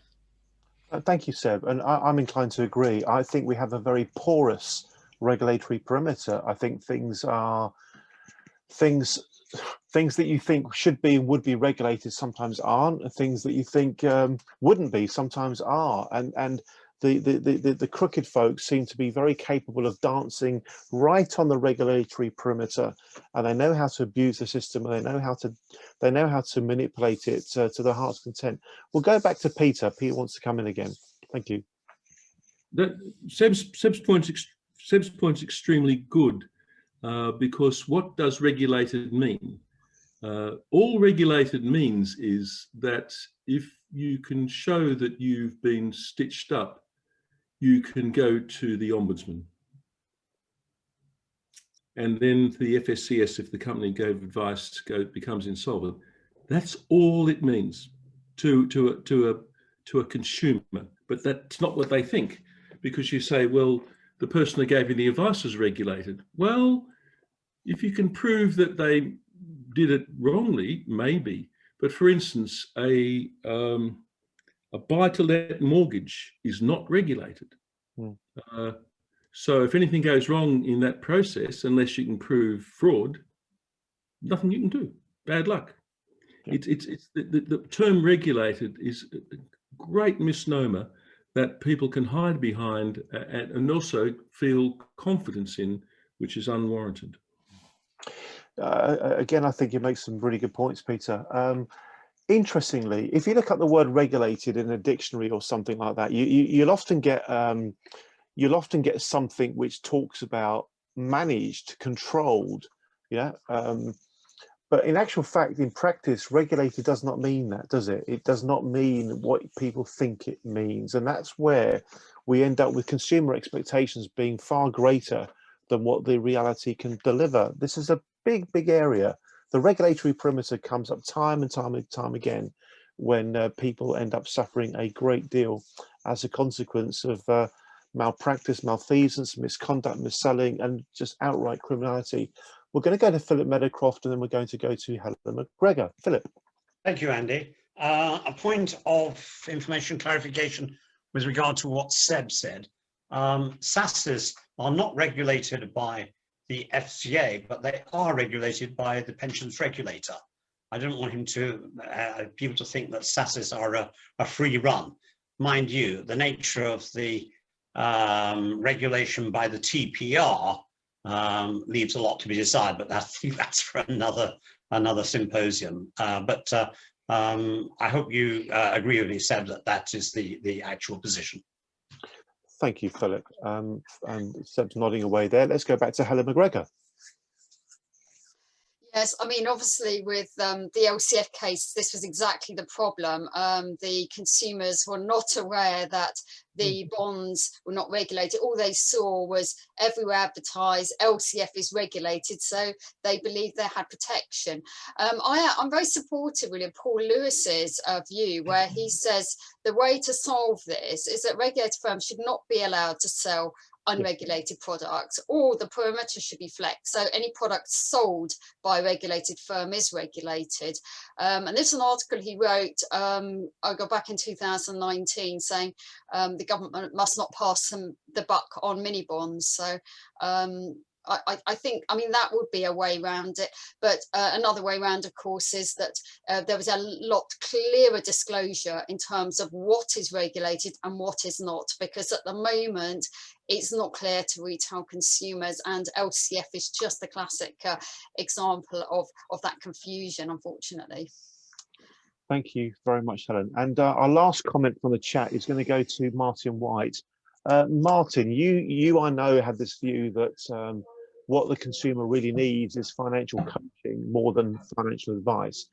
Thank you, Seb. And I'm inclined to agree. I think we have a very porous regulatory perimeter. I think things that you think should be and would be regulated sometimes aren't, and things that you think wouldn't be sometimes are. And the crooked folks seem to be very capable of dancing right on the regulatory perimeter, and they know how to abuse the system, and they know how to manipulate it to their heart's content. We'll go back to Peter. Peter wants to come in again. Thank you. Seb's point's extremely good because what does regulated mean? All regulated means is that if you can show that you've been stitched up, you can go to the Ombudsman. And then the FSCS, if the company gave advice, becomes insolvent. That's all it means to a consumer. But that's not what they think, because you say, well, the person who gave you the advice was regulated. Well, if you can prove that they did it wrongly, maybe. But for instance, a buy-to-let mortgage is not regulated. So if anything goes wrong in that process, unless you can prove fraud, nothing you can do. Bad luck. Yeah. The term regulated is a great misnomer that people can hide behind and also feel confidence in, which is unwarranted. Again, I think you make some really good points, Peter. Interestingly, if you look up the word regulated in a dictionary or something like that, you'll often get something which talks about managed, controlled, yeah. But in actual fact, in practice, regulated does not mean that, does it? It does not mean what people think it means, and that's where we end up with consumer expectations being far greater than what the reality can deliver. This is a big area. The regulatory perimeter comes up time and time again when people end up suffering a great deal as a consequence of malpractice, malfeasance, misconduct, mis-selling, and just outright criminality. We're going to go to Philip Meadowcroft, and then we're going to go to Helen McGregor. Philip. Thank you, Andy. A point of information clarification with regard to what Seb said. SASs are not regulated by the FCA, but they are regulated by the pensions regulator. I don't want him to people to think that SASs are a free run. Mind you, the nature of the regulation by the TPR leaves a lot to be desired, but that's for another symposium. But I hope you agree with me, Seb, that is the actual position. Thank you, Philip. And Seb's nodding away there. Let's go back to Helen McGregor. Yes, I mean, obviously with the LCF case, this was exactly the problem. The consumers were not aware that the bonds were not regulated. All they saw was everywhere advertised, LCF is regulated, so they believed they had protection. I'm very supportive really of Paul Lewis's view, where he says the way to solve this is that regulated firms should not be allowed to sell unregulated products, or the perimeter should be flexed, so any product sold by a regulated firm is regulated. And there's an article he wrote, I go back in 2019, saying the government must not pass the buck on mini bonds. So I think, I mean, that would be a way around it. But another way around, of course, is that there was a lot clearer disclosure in terms of what is regulated and what is not, because at the moment, it's not clear to retail consumers, and LCF is just the classic example of that confusion, unfortunately. Thank you very much, Helen. And our last comment from the chat is going to go to Martin White. Martin, you I know had this view that what the consumer really needs is financial coaching more than financial advice.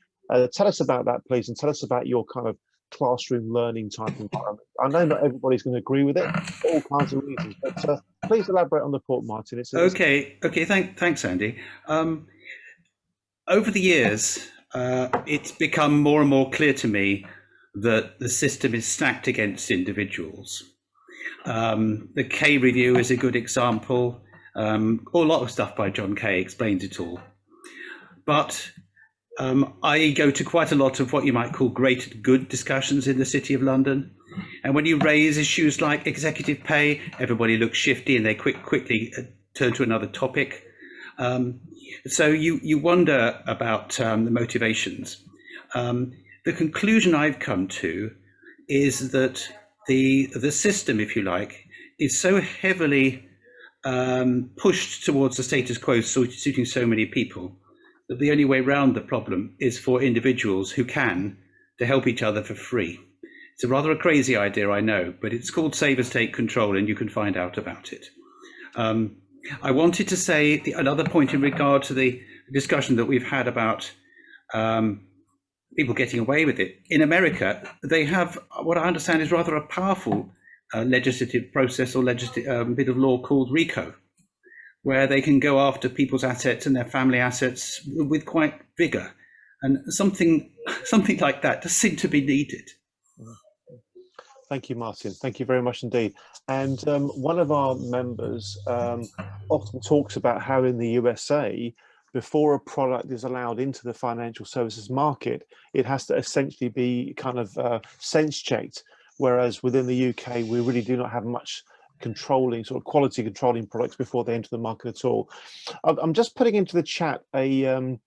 Tell us about that, please, and tell us about your kind of classroom learning type environment. I know not everybody's going to agree with it for all kinds of reasons, but please elaborate on the point, Martin. Okay, thanks, Andy. Over the years, it's become more and more clear to me that the system is stacked against individuals. The Kay Review is a good example. A lot of stuff by John Kay explains it all. But I go to quite a lot of what you might call great and good discussions in the City of London. And when you raise issues like executive pay, everybody looks shifty and they quickly turn to another topic. So you wonder about the motivations. The conclusion I've come to is that the system, if you like, is so heavily pushed towards the status quo, suiting so many people, that the only way around the problem is for individuals who can to help each other for free. It's a rather a crazy idea, I know, but it's called Save as Take Control, and you can find out about it. I wanted to say another point in regard to the discussion that we've had about people getting away with it. In America, they have what I understand is rather a powerful legislative process or bit of law called RICO, where they can go after people's assets and their family assets with quite vigor. And something like that does seem to be needed. Thank you, Martin. Thank you very much indeed. And one of our members often talks about how in the USA, before a product is allowed into the financial services market, it has to essentially be kind of sense checked. Whereas within the UK, we really do not have much controlling, sort of quality controlling products before they enter the market at all. I'm just putting into the chat a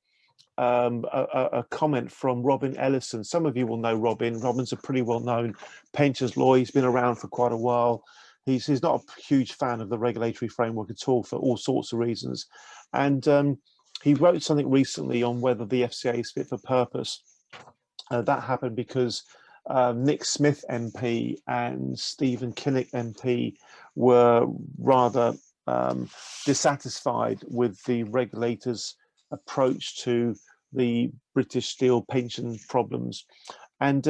comment from Robin Ellison. Some of you will know Robin. Robin's a pretty well-known pensions lawyer. He's been around for quite a while. He's not a huge fan of the regulatory framework at all for all sorts of reasons. And he wrote something recently on whether the FCA is fit for purpose. That happened because Nick Smith MP and Stephen Kinnock MP were rather dissatisfied with the regulators' approach to the British Steel pension problems. And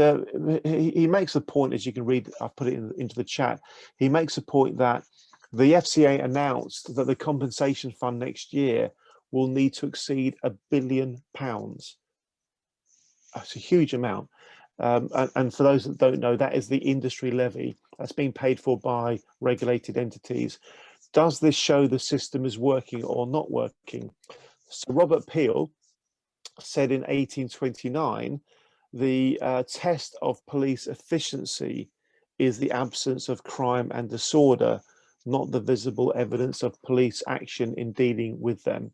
he makes a point, as you can read, I've put it into the chat, he makes a point that the FCA announced that the compensation fund next year will need to exceed £1 billion. That's a huge amount. And for those that don't know, that is the industry levy that's being paid for by regulated entities. Does this show the system is working or not working? So Robert Peel said in 1829, the test of police efficiency is the absence of crime and disorder, not the visible evidence of police action in dealing with them.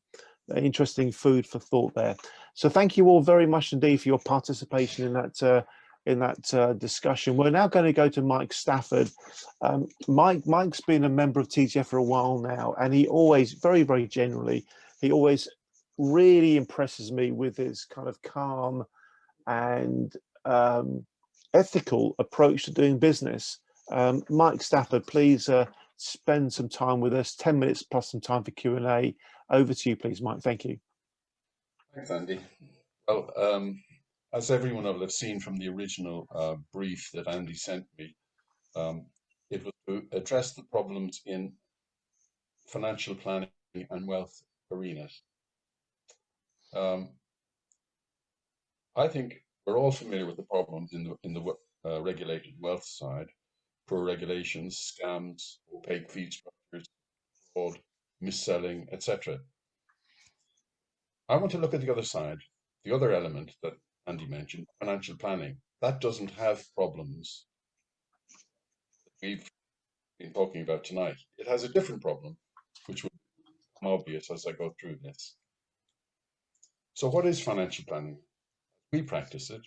Interesting food for thought there. So thank you all very much indeed for your participation in that discussion. We're now going to go to Mike Stafford. Mike's been a member of TTF for a while now, and he always, very, very generally, he always really impresses me with his kind of calm and ethical approach to doing business. Mike Stafford, please spend some time with us, 10 minutes plus some time for Q&A. Over to you, please, Mike. Thank you. Thanks, Andy. Well, as everyone will have seen from the original brief that Andy sent me, it was to address the problems in financial planning and wealth arenas. I think we're all familiar with the problems in the regulated wealth side: poor regulations, scams, opaque fee structures, fraud, mis-selling, etc. I want to look at the other side, the other element that Andy mentioned, financial planning. That doesn't have problems that we've been talking about tonight. It has a different problem, which will become obvious as I go through this. So what is financial planning? We practice it.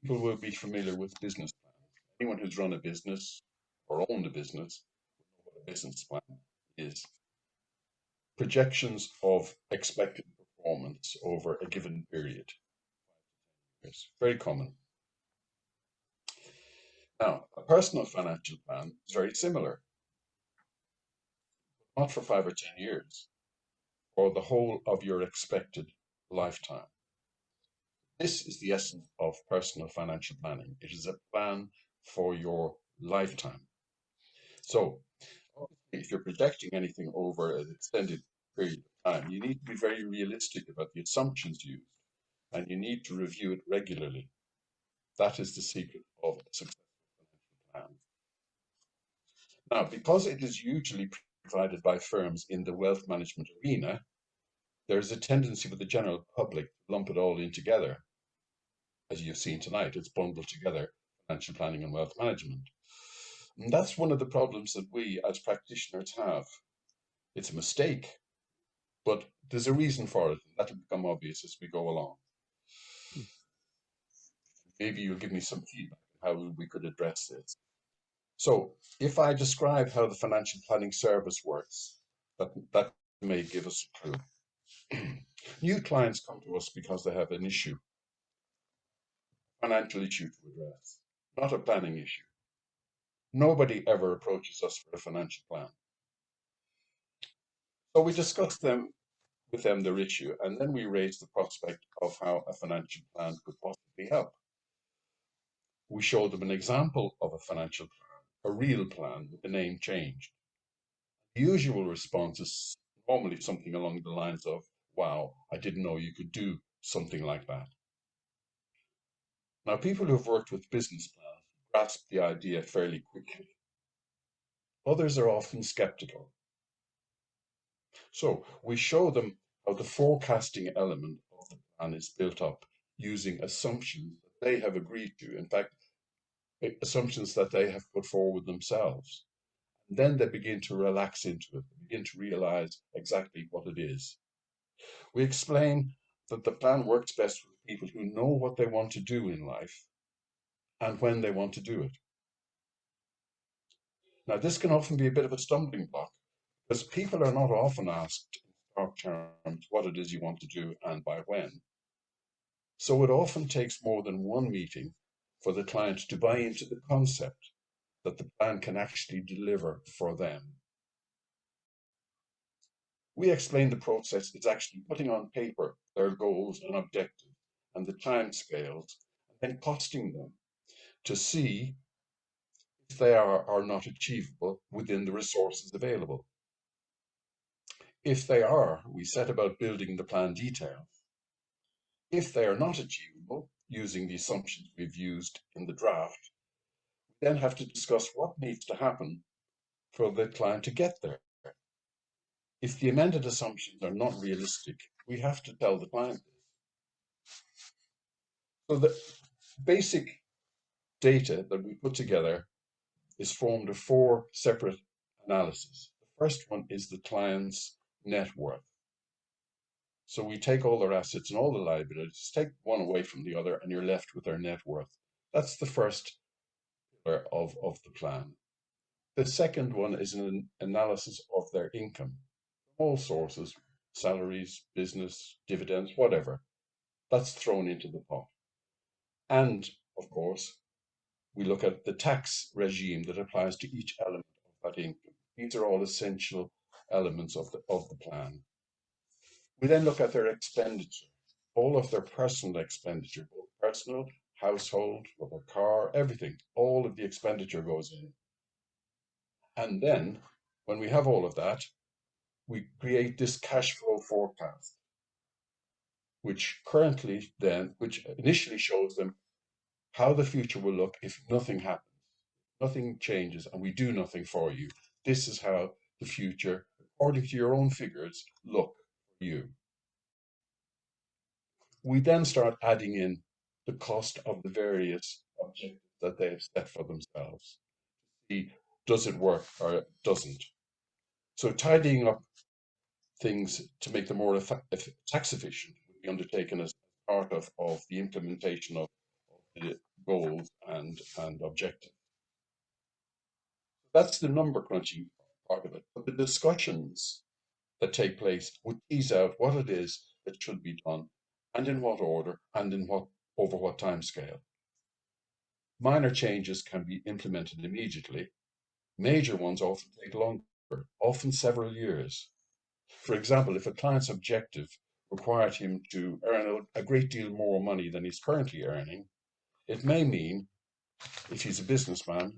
People will be familiar with business plans. Anyone who's run a business or owned a business will know what a business plan is. Projections of expected performance over a given period. It's very common. Now, a personal financial plan is very similar, not for 5 or 10 years, or the whole of your expected lifetime. This is the essence of personal financial planning. It is a plan for your lifetime. So, if you're projecting anything over an extended period of time, you need to be very realistic about the assumptions used, and you need to review it regularly. That is the secret of a successful financial plan. Now, because it is usually provided by firms in the wealth management arena, there's a tendency with the general public to lump it all in together. As you've seen tonight, it's bundled together, financial planning and wealth management. And that's one of the problems that we as practitioners have. It's a mistake, but there's a reason for it, and that'll become obvious as we go along. Maybe you'll give me some feedback on how we could address this. So if I describe how the financial planning service works, that may give us a clue. New clients come to us because they have an issue, financial issue to address, not a planning issue. Nobody ever approaches us for a financial plan. So we discuss with them their issue, and then we raise the prospect of how a financial plan could possibly help. We show them an example of a financial plan, a real plan with the name changed. The usual response is normally something along the lines of, wow, I didn't know you could do something like that. Now, people who have worked with business plans grasp the idea fairly quickly. Others are often skeptical. So we show them how the forecasting element of the plan is built up using assumptions that they have agreed to. In fact, assumptions that they have put forward themselves. And then they begin to relax into it, begin to realize exactly what it is. We explain that the plan works best with people who know what they want to do in life and when they want to do it. Now, this can often be a bit of a stumbling block because people are not often asked in stark terms what it is you want to do and by when. So it often takes more than one meeting for the client to buy into the concept that the plan can actually deliver for them. We explain the process is actually putting on paper their goals and objectives and the timescales, and then costing them to see if they are or not achievable within the resources available. If they are, we set about building the plan details. If they are not achievable, using the assumptions we've used in the draft, we then have to discuss what needs to happen for the client to get there. If the amended assumptions are not realistic, we have to tell the client this. So the basic data that we put together is formed of 4 separate analyses. The first one is the client's net worth. So we take all their assets and all the liabilities, take one away from the other, and you're left with their net worth. That's the first pillar of the plan. The second one is an analysis of their income, all sources, salaries, business, dividends, whatever. That's thrown into the pot. And, of course, we look at the tax regime that applies to each element of that income. These are all essential elements of the plan. We then look at their expenditure, all of their personal expenditure, both personal, household, with their car, everything, all of the expenditure goes in. And then, when we have all of that, we create this cash flow forecast, which initially shows them how the future will look if nothing happens, nothing changes, and we do nothing for you. This is how the future, according to your own figures, look for you. We then start adding in the cost of the various objectives that they have set for themselves. See, does it work or it doesn't? So tidying up things to make them more tax efficient will be undertaken as part of the implementation of the goals and objectives. That's the number crunching part of it. But the discussions that take place would tease out what it is that should be done and in what order and in what over what time scale. Minor changes can be implemented immediately. Major ones often take longer, often several years. For example, if a client's objective required him to earn a great deal more money than he's currently earning, it may mean, if he's a businessman,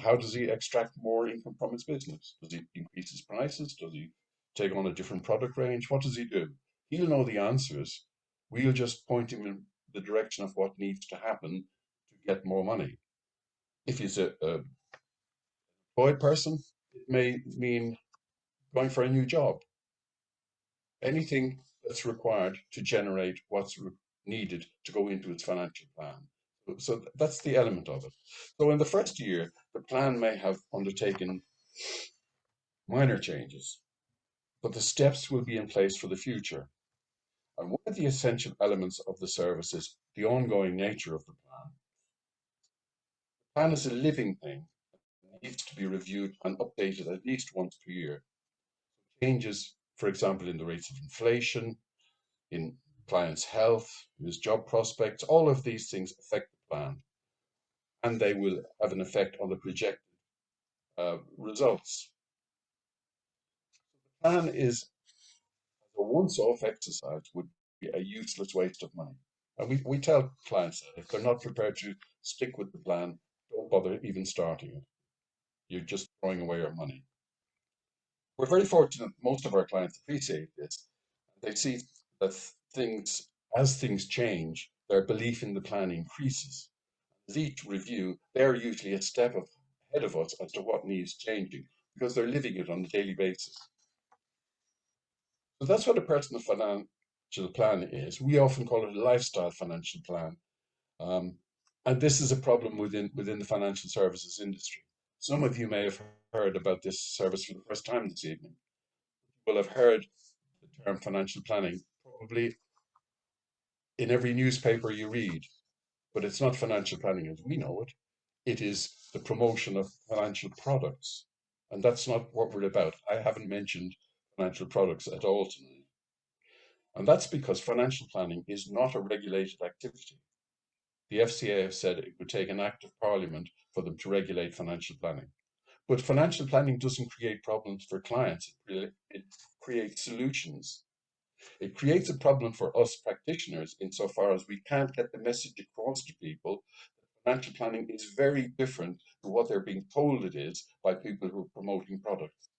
how does he extract more income from his business? Does he increase his prices? Does he take on a different product range? What does he do? He'll know the answers. We'll just point him in the direction of what needs to happen to get more money. If he's a employed person, it may mean going for a new job. Anything that's required to generate what's needed to go into its financial plan. So that's the element of it. So in the first year, the plan may have undertaken minor changes, but the steps will be in place for the future. And one of the essential elements of the service is the ongoing nature of the plan. The plan is a living thing. It needs to be reviewed and updated at least once per year. Changes, for example, in the rates of inflation, in clients' health, his job prospects, all of these things affect the plan, and they will have an effect on the projected results. The plan is a once-off exercise, would be a useless waste of money. And we tell clients that if they're not prepared to stick with the plan, don't bother even starting it. You're just throwing away your money. We're very fortunate most of our clients appreciate this. They see that as things change, their belief in the plan increases. As each review, they're usually a step ahead of us as to what needs changing, because they're living it on a daily basis. So that's what a personal financial plan is. We often call it a lifestyle financial plan. And this is a problem within the financial services industry. Some of you may have heard about this service for the first time this evening. You will have heard the term financial planning probably in every newspaper you read, but it's not financial planning as we know it. It is the promotion of financial products. And that's not what we're about. I haven't mentioned financial products at all tonight. And that's because financial planning is not a regulated activity. The FCA have said it would take an act of parliament for them to regulate financial planning. But financial planning doesn't create problems for clients, it creates solutions. It creates a problem for us practitioners insofar as we can't get the message across to people that financial planning is very different to what they're being told it is by people who are promoting products.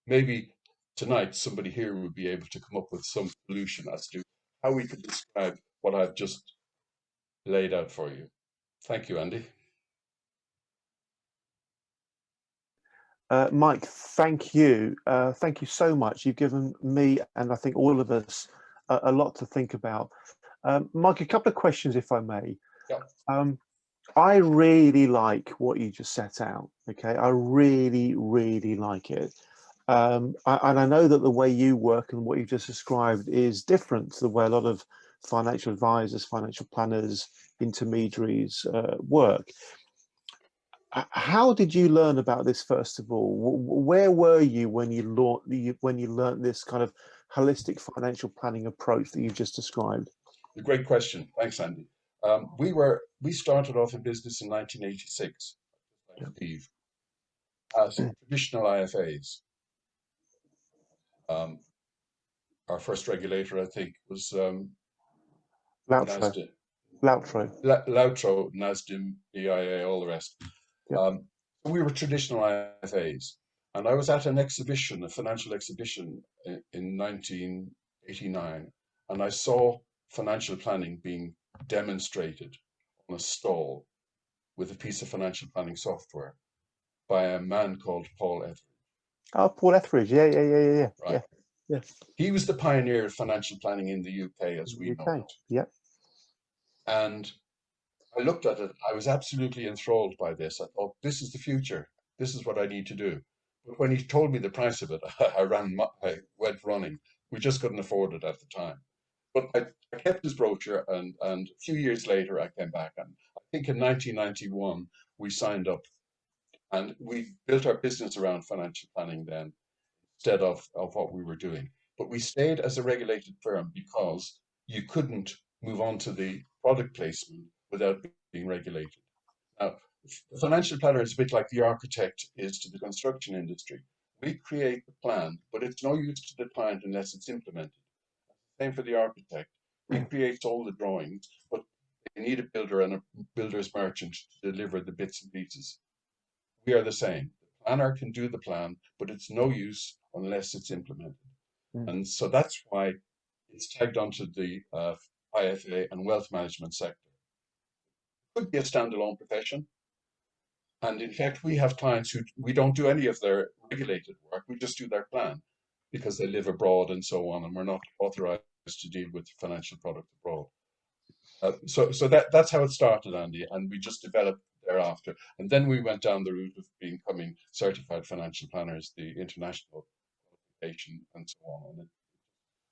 Maybe tonight somebody here would be able to come up with some solution as to how we could describe what I've just laid out for you. Thank you, Andy. Mike, thank you. Thank you so much. You've given me, and I think all of us, a lot to think about. Mike, a couple of questions, if I may. Yep. I really like what you just set out. Okay, I really, really like it. And I know that the way you work and what you've just described is different to the way a lot of financial advisors, financial planners, intermediaries work. How did you learn about this, first of all? Where were you when you learned this kind of holistic financial planning approach that you just described? A great question. Thanks, Andy. We started off in business in 1986, I believe, as traditional IFAs. Our first regulator, I think, was Loutro, NASDM, BIA, all the rest. We were traditional IFAs, and I was at an exhibition, a financial exhibition in 1989, and I saw financial planning being demonstrated on a stall with a piece of financial planning software by a man called Paul Etheridge. Oh, Paul Etheridge, yeah. Right. Yeah. He was the pioneer of financial planning in the UK, as we know it. Yeah. And I looked at it, I was absolutely enthralled by this. I thought, this is the future. This is what I need to do. But when he told me the price of it, I went running. We just couldn't afford it at the time. But I kept his brochure, and a few years later, I came back. And I think in 1991, we signed up, and we built our business around financial planning then, instead of what we were doing. But we stayed as a regulated firm because you couldn't move on to the product placement without being regulated. Now, the financial planner is a bit like the architect is to the construction industry. We create the plan, but it's no use to the client unless it's implemented. Same for the architect. He creates all the drawings, but they need a builder and a builder's merchant to deliver the bits and pieces. We are the same. The planner can do the plan, but it's no use unless it's implemented. And so that's why it's tagged onto the IFA and wealth management sector. It could be a standalone profession. And in fact, we have clients who we don't do any of their regulated work. We just do their plan because they live abroad and so on, and we're not authorized to deal with financial products abroad. So that's how it started, Andy, and we just developed thereafter. And then we went down the route of becoming certified financial planners, the international qualification and so on, and it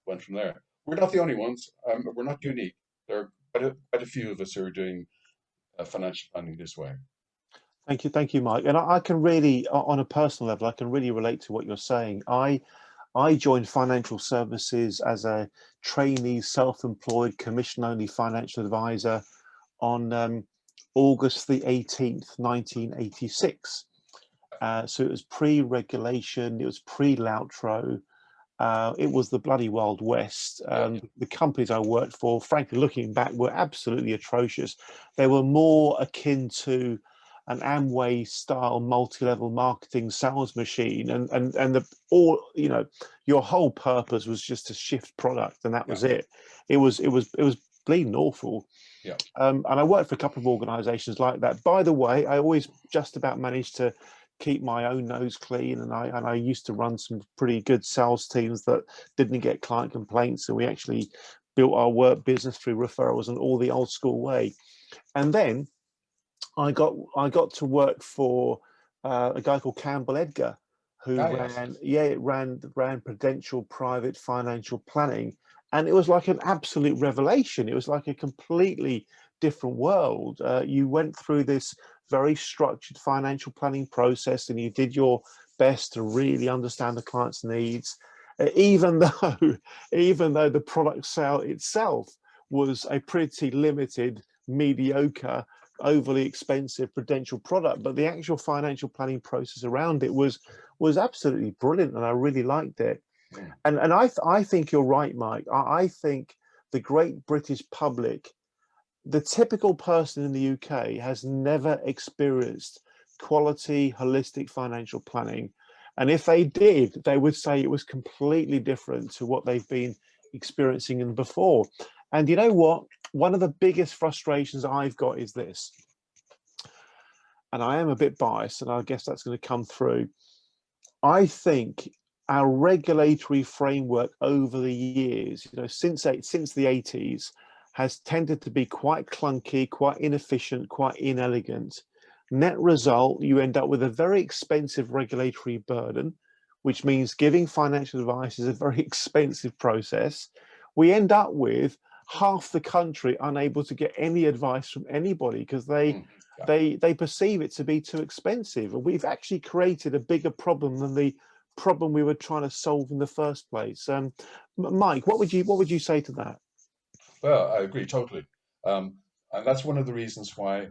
went from there. We're not the only ones. We're not unique. There are quite a few of us who are doing financial planning this way. Thank you, Mike. And I can really, on a personal level, I can really relate to what you're saying. I joined financial services as a trainee, self-employed, commission-only financial advisor on August the 18th, 1986. So it was pre-regulation, it was pre-Loutro, it was the bloody Wild West. The companies I worked for, frankly, looking back, were absolutely atrocious. They were more akin to an Amway style multi-level marketing sales machine, and your whole purpose was just to shift product, and that was it. It was bleeding awful. Yeah. And I worked for a couple of organizations like that. By the way, I always just about managed to keep my own nose clean, and I used to run some pretty good sales teams that didn't get client complaints, and we actually built our work business through referrals and all the old school way. And then I got to work for a guy called Campbell Edgar, who ran Prudential Private Financial Planning, and it was like an absolute revelation. It was like a completely different world. You went through this very structured financial planning process, and you did your best to really understand the client's needs, even though the product sale itself was a pretty limited, mediocre, overly expensive Prudential product. But the actual financial planning process around it was absolutely brilliant, and I really liked it. And I think you're right, Mike. I think the great British public, the typical person in the UK, has never experienced quality, holistic financial planning. And if they did, they would say it was completely different to what they've been experiencing in before. And you know what? One of the biggest frustrations I've got is this, and I am a bit biased, and I guess that's going to come through. I think our regulatory framework over the years, since the 80s, has tended to be quite clunky, quite inefficient, quite inelegant. Net result, you end up with a very expensive regulatory burden, which means giving financial advice is a very expensive process. We end up with half the country unable to get any advice from anybody because they perceive it to be too expensive. And we've actually created a bigger problem than the problem we were trying to solve in the first place. Mike, what would you say to that? Well, I agree totally. And that's one of the reasons why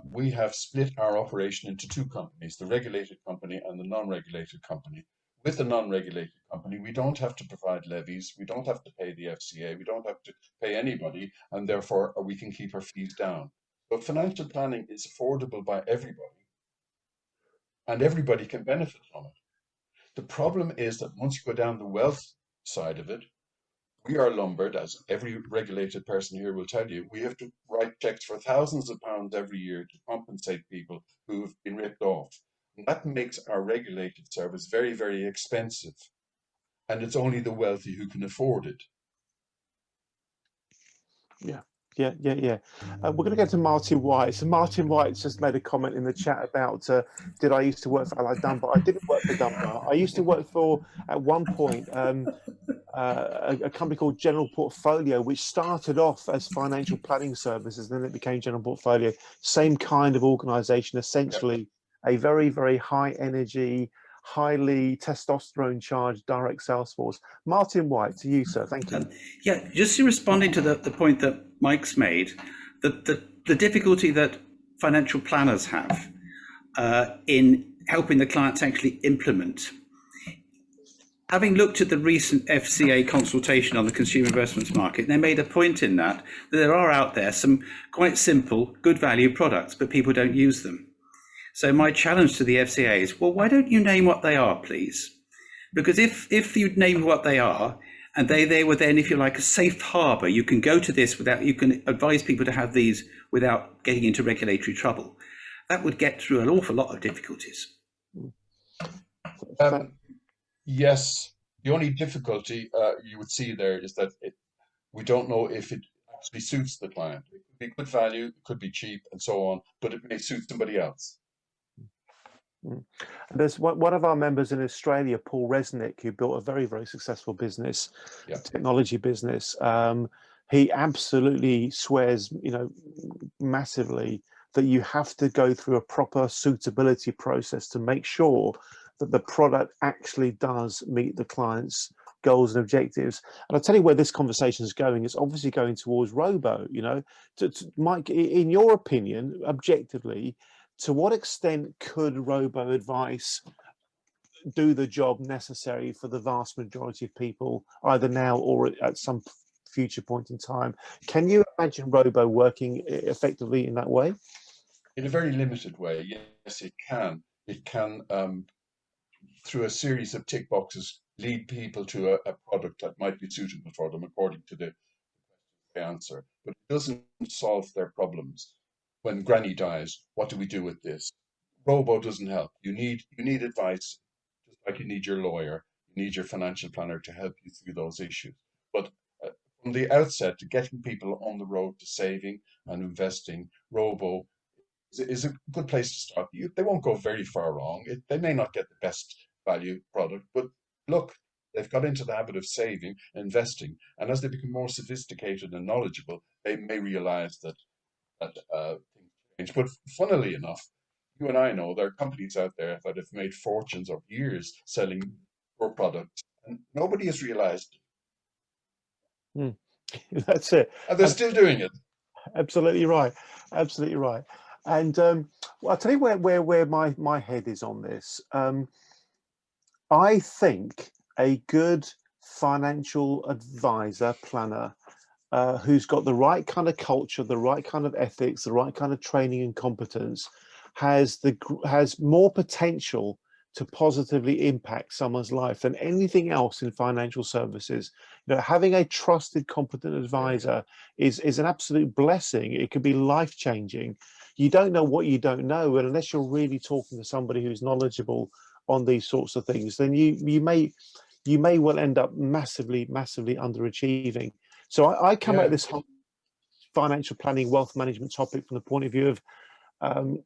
we have split our operation into two companies, the regulated company and the non-regulated company. With the non-regulated company, we don't have to provide levies, we don't have to pay the FCA, we don't have to pay anybody, and therefore we can keep our fees down. But financial planning is affordable by everybody, and everybody can benefit from it. The problem is that once you go down the wealth side of it, we are lumbered, as every regulated person here will tell you, we have to write checks for thousands of pounds every year to compensate people who have been ripped off. And that makes our regulated service very, very expensive. And it's only the wealthy who can afford it. Yeah. We're going to go to Martin White. So Martin White's just made a comment in the chat about, did I used to work for Allied Dunbar? I didn't work for Dunbar. I used to work for, at one point, a company called General Portfolio, which started off as financial planning services, and then it became General Portfolio. Same kind of organization, essentially a very, very high energy, highly testosterone charged direct sales force. Martin White, to you, sir. Thank you. Yeah, just responding to the point that Mike's made, the difficulty that financial planners have in helping the clients actually implement. Having looked at the recent FCA consultation on the consumer investments market, they made a point in that there are out there some quite simple, good value products, but people don't use them. So my challenge to the FCA is, well, why don't you name what they are, please? Because if you name what they are, and they were then, if you like, a safe harbor, you can go to this without, you can advise people to have these without getting into regulatory trouble. That would get through an awful lot of difficulties. Yes, the only difficulty you would see there is that we don't know if it actually suits the client. It could be good value, it could be cheap, and so on, but it may suit somebody else. There's one of our members in Australia, Paul Resnick, who built a very, very successful business, technology business. He absolutely swears, massively that you have to go through a proper suitability process to make sure that the product actually does meet the client's goals and objectives. And I'll tell you where this conversation is going. It's obviously going towards robo, Mike, in your opinion, objectively, to what extent could robo advice do the job necessary for the vast majority of people, either now or at some future point in time? Can you imagine robo working effectively in that way? In a very limited way, yes, it can. It can, through a series of tick boxes, lead people to a product that might be suitable for them according to the answer. But it doesn't solve their problems. When granny dies, what do we do with this? Robo doesn't help. You need advice, just like you need your lawyer, you need your financial planner to help you through those issues. But from the outset, to getting people on the road to saving and investing, robo is a good place to start. They won't go very far wrong. They may not get the best value product, but look, they've got into the habit of saving, investing, and as they become more sophisticated and knowledgeable, they may realize that things change. But funnily enough, you and I know there are companies out there that have made fortunes of years selling poor products, and nobody has realized it. That's it. And they're still doing it. Absolutely right. Absolutely right. And well, I'll tell you where my head is on this. I think a good financial advisor, planner, who's got the right kind of culture, the right kind of ethics, the right kind of training and competence, has more potential to positively impact someone's life than anything else in financial services. Having a trusted, competent advisor is an absolute blessing. It could be life-changing. You don't know what you don't know, and unless you're really talking to somebody who's knowledgeable on these sorts of things, then you may well end up massively underachieving. So I come at this whole financial planning, wealth management topic from the point of view of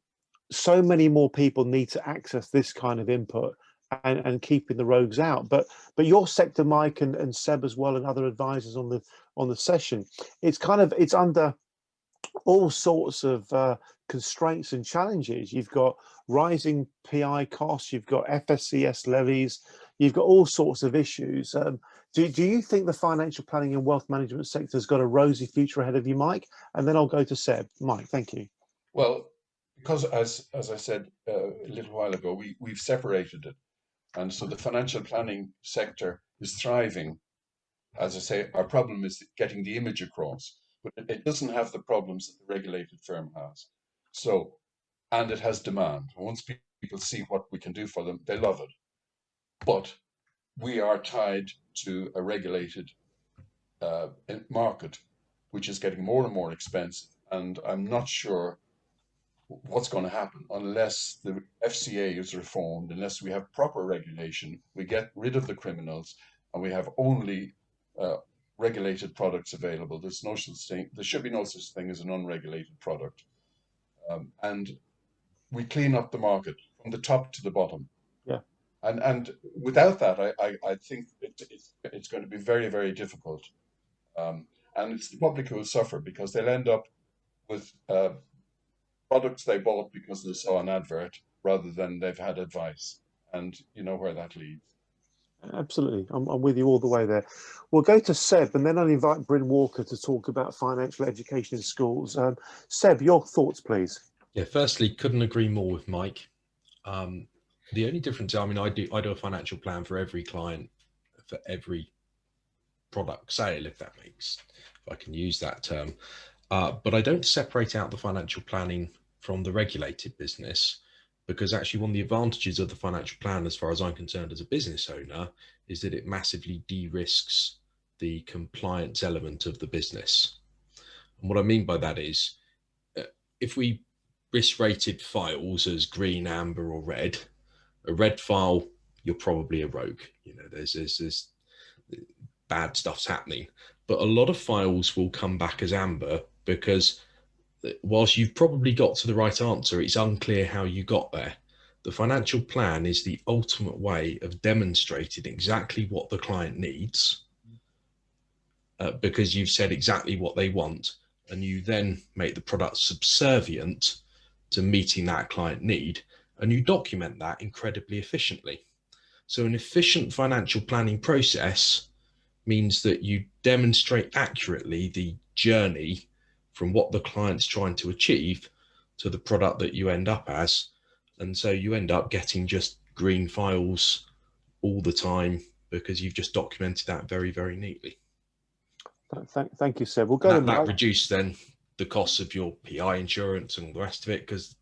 so many more people need to access this kind of input and keeping the rogues out. But your sector, Mike, and Seb as well, and other advisors on the session, it's under all sorts of constraints and challenges. You've got rising PI costs, you've got FSCS levies, you've got all sorts of issues. Do you think the financial planning and wealth management sector has got a rosy future ahead of you, Mike? And then I'll go to Seb. Mike, thank you. Well, because as I said a little while ago, we've separated it. And so the financial planning sector is thriving. As I say, our problem is getting the image across, but it doesn't have the problems that the regulated firm has. So, and it has demand. Once people see what we can do for them, they love it. But we are tied to a regulated market, which is getting more and more expensive. And I'm not sure what's going to happen unless the FCA is reformed, unless we have proper regulation, we get rid of the criminals, and we have only regulated products available. There should be no such thing as an unregulated product. And we clean up the market from the top to the bottom. Yeah. And without that, I think it's going to be very, very difficult. And it's the public who will suffer, because they'll end up with products they bought because they saw an advert rather than they've had advice. And you know where that leads. Absolutely, I'm with you all the way there. We'll go to Seb, and then I'll invite Bryn Walker to talk about financial education in schools. Seb, your thoughts, please. Yeah, firstly, couldn't agree more with Mike. The only difference, I mean, I do a financial plan for every client, for every product sale, if I can use that term. But I don't separate out the financial planning from the regulated business, because actually one of the advantages of the financial plan, as far as I'm concerned as a business owner, is that it massively de-risks the compliance element of the business. And what I mean by that is, if we risk rated files as green, amber or red, a red file, you're probably a rogue. You know, there's bad stuff's happening. But a lot of files will come back as amber because whilst you've probably got to the right answer, it's unclear how you got there. The financial plan is the ultimate way of demonstrating exactly what the client needs, because you've said exactly what they want, and you then make the product subservient to meeting that client need, and you document that incredibly efficiently. So an efficient financial planning process means that you demonstrate accurately the journey from what the client's trying to achieve to the product that you end up as. And so you end up getting just green files all the time because you've just documented that very, very neatly. Thank you, Seb. We'll go to Mike. That reduced then the costs of your PI insurance and all the rest of it, because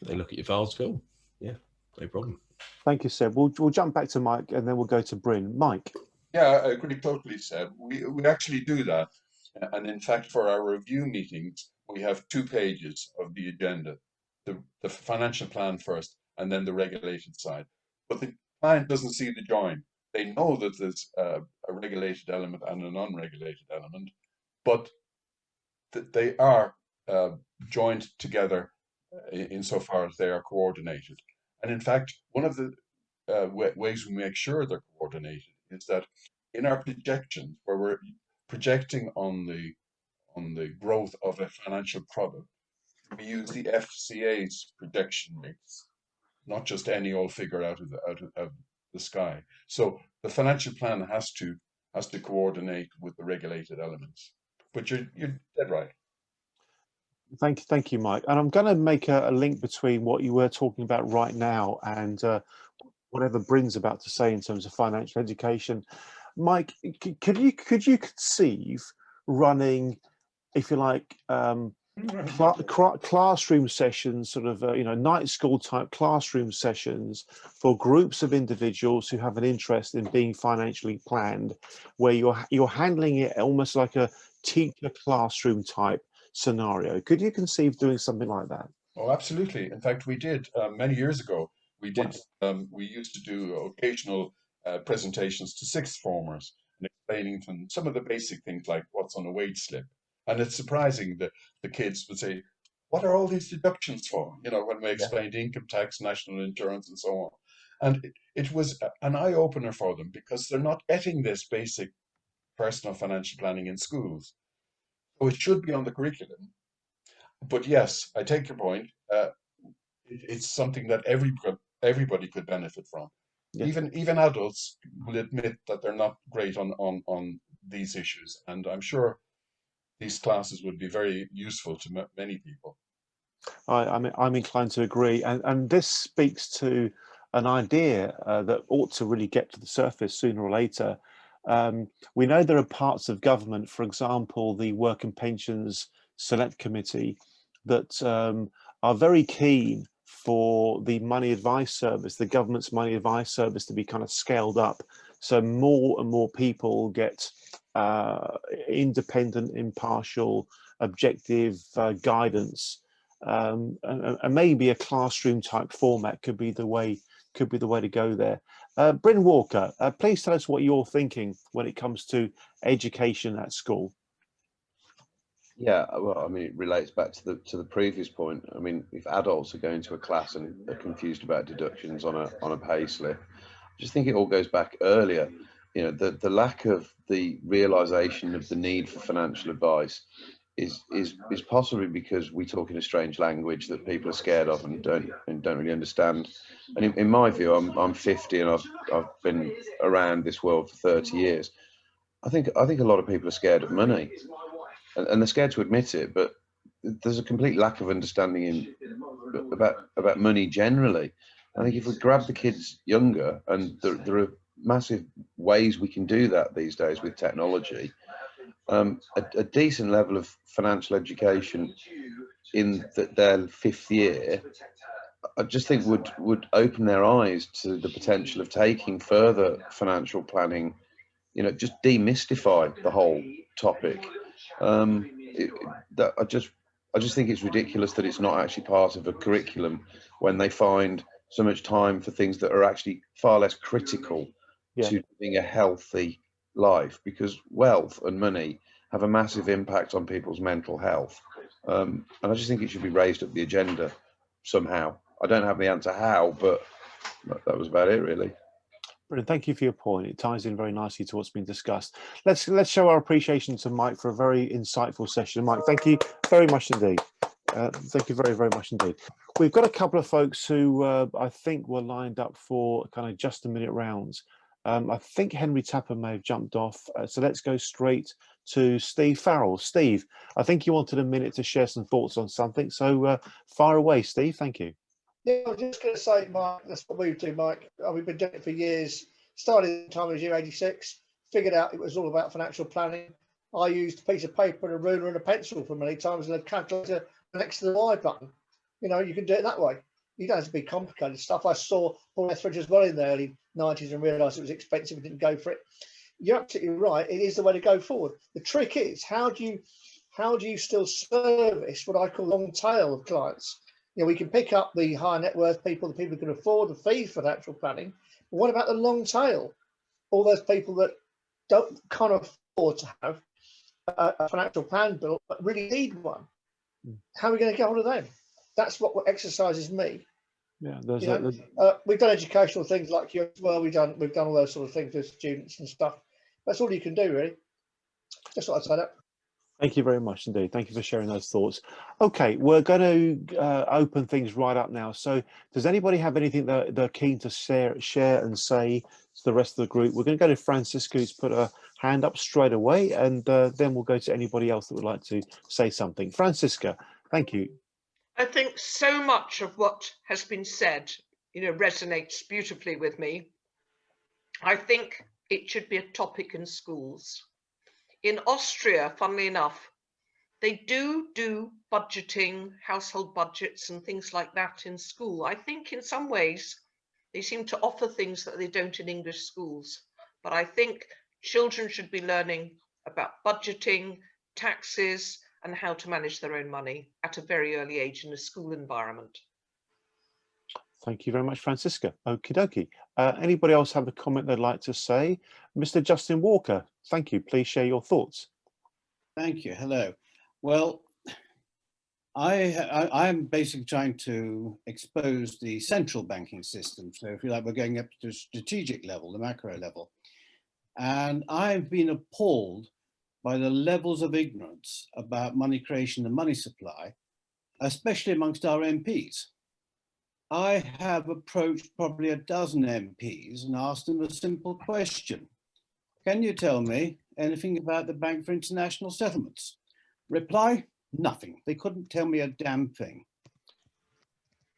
they look at your files, go, yeah, no problem. Thank you, Seb. We'll jump back to Mike and then we'll go to Bryn. Mike. Yeah, I agree totally, Seb. We actually do that. And in fact, for our review meetings, we have 2 pages of the agenda, the financial plan first, and then the regulated side. But the client doesn't see the join. They know that there's a regulated element and an unregulated element, but they are joined together insofar as they are coordinated. And in fact, one of the ways we make sure they're coordinated is that in our projections, where we're projecting on the growth of a financial product, we use the FCA's projection rates, not just any old figure out of the sky. So the financial plan has to coordinate with the regulated elements. But you're dead right. Thank you, Mike. And I'm going to make a link between what you were talking about right now and whatever Bryn's about to say in terms of financial education. Mike, could you conceive running, if you like, classroom sessions, sort of night school type classroom sessions for groups of individuals who have an interest in being financially planned, where you're handling it almost like a teacher classroom type scenario? Could you conceive doing something like that? Oh, absolutely. In fact, we did many years ago. We did. We used to do occasional presentations to sixth formers and explaining to them some of the basic things like what's on a wage slip. And it's surprising that the kids would say, "What are all these deductions for?" You know, when we explained income tax, national insurance, and so on. And it was an eye opener for them because they're not getting this basic personal financial planning in schools. So it should be on the curriculum. But yes, I take your point. It's something that everybody could benefit from. Yeah. Even adults will admit that they're not great on these issues, and I'm sure these classes would be very useful to many people. I'm inclined to agree, and this speaks to an idea that ought to really get to the surface sooner or later. We know there are parts of government, for example, the Work and Pensions Select Committee, that are very keen for the money advice service, the government's money advice service, to be kind of scaled up, so more and more people get independent, impartial, objective guidance, and maybe a classroom type format could be the way to go there. Bryn Walker, please tell us what you're thinking when it comes to education at school. Yeah, well, I mean, it relates back to the previous point. I mean, if adults are going to a class and are confused about deductions on a pay slip, I just think it all goes back earlier. You know, the lack of the realization of the need for financial advice is possibly because we talk in a strange language that people are scared of and don't really understand. And in my view, I'm 50 and I've been around this world for 30 years. I think a lot of people are scared of money, and they're scared to admit it. But there's a complete lack of understanding about money generally. I think if we grab the kids younger, and there are massive ways we can do that these days with technology. A decent level of financial education in their 5th year, I just think would open their eyes to the potential of taking further financial planning. You know, just demystify the whole topic. I just think it's ridiculous that it's not actually part of a curriculum when they find so much time for things that are actually far less critical to living a healthy life, because wealth and money have a massive impact on people's mental health. And I just think it should be raised up the agenda somehow. I don't have the answer how, but that was about it, really. Brilliant. Thank you for your point. It ties in very nicely to what's been discussed. Let's show our appreciation to Mike for a very insightful session. Mike, thank you very much indeed. Thank you very, very much indeed. We've got a couple of folks who I think were lined up for kind of just a minute rounds. I think Henry Tapper may have jumped off. So let's go straight to Steve Farrell. Steve, I think you wanted a minute to share some thoughts on something. So fire away, Steve. Thank you. Yeah, I was just going to say, Mike, that's what we do, Mike. We've been doing it for years. Started in the time I was year 86, figured out it was all about financial planning. I used a piece of paper and a ruler and a pencil for many times and a calculator next to the Y button. You know, you can do it that way. You don't have to be complicated stuff. I saw Paul Etheridge as well in the early 90s and realised it was expensive and didn't go for it. You're absolutely right. It is the way to go forward. The trick is, how do you still service what I call long tail of clients? You know, we can pick up the high net worth people, the people who can afford the fees for financial planning. But what about the long tail? All those people that can't afford to have a financial plan built, but really need one. How are we going to get hold of them? That's what exercises me. Yeah, we've done educational things like you as well. We've done all those sort of things with students and stuff. That's all you can do, really. Just what I'd say that. Thank you very much indeed. Thank you for sharing those thoughts. Okay, we're going to open things right up now. So does anybody have anything that they're keen to share and say to the rest of the group? We're going to go to Francisca, who's put a hand up straight away, and then we'll go to anybody else that would like to say something. Francisca, thank you. I think so much of what has been said, you know, resonates beautifully with me. I think it should be a topic in schools. In Austria, funnily enough, they do budgeting, household budgets and things like that in school. I think in some ways they seem to offer things that they don't in English schools. But I think children should be learning about budgeting, taxes, and how to manage their own money at a very early age in a school environment. Thank you very much, Francisca. Okie dokie. Anybody else have a comment they'd like to say? Mr. Justin Walker, thank you. Please share your thoughts. Thank you. Hello. Well, I'm basically trying to expose the central banking system. So if you like, we're going up to the strategic level, the macro level. And I've been appalled by the levels of ignorance about money creation and money supply, especially amongst our MPs. I have approached probably a dozen MPs and asked them a simple question. Can you tell me anything about the Bank for International Settlements? Reply, nothing. They couldn't tell me a damn thing.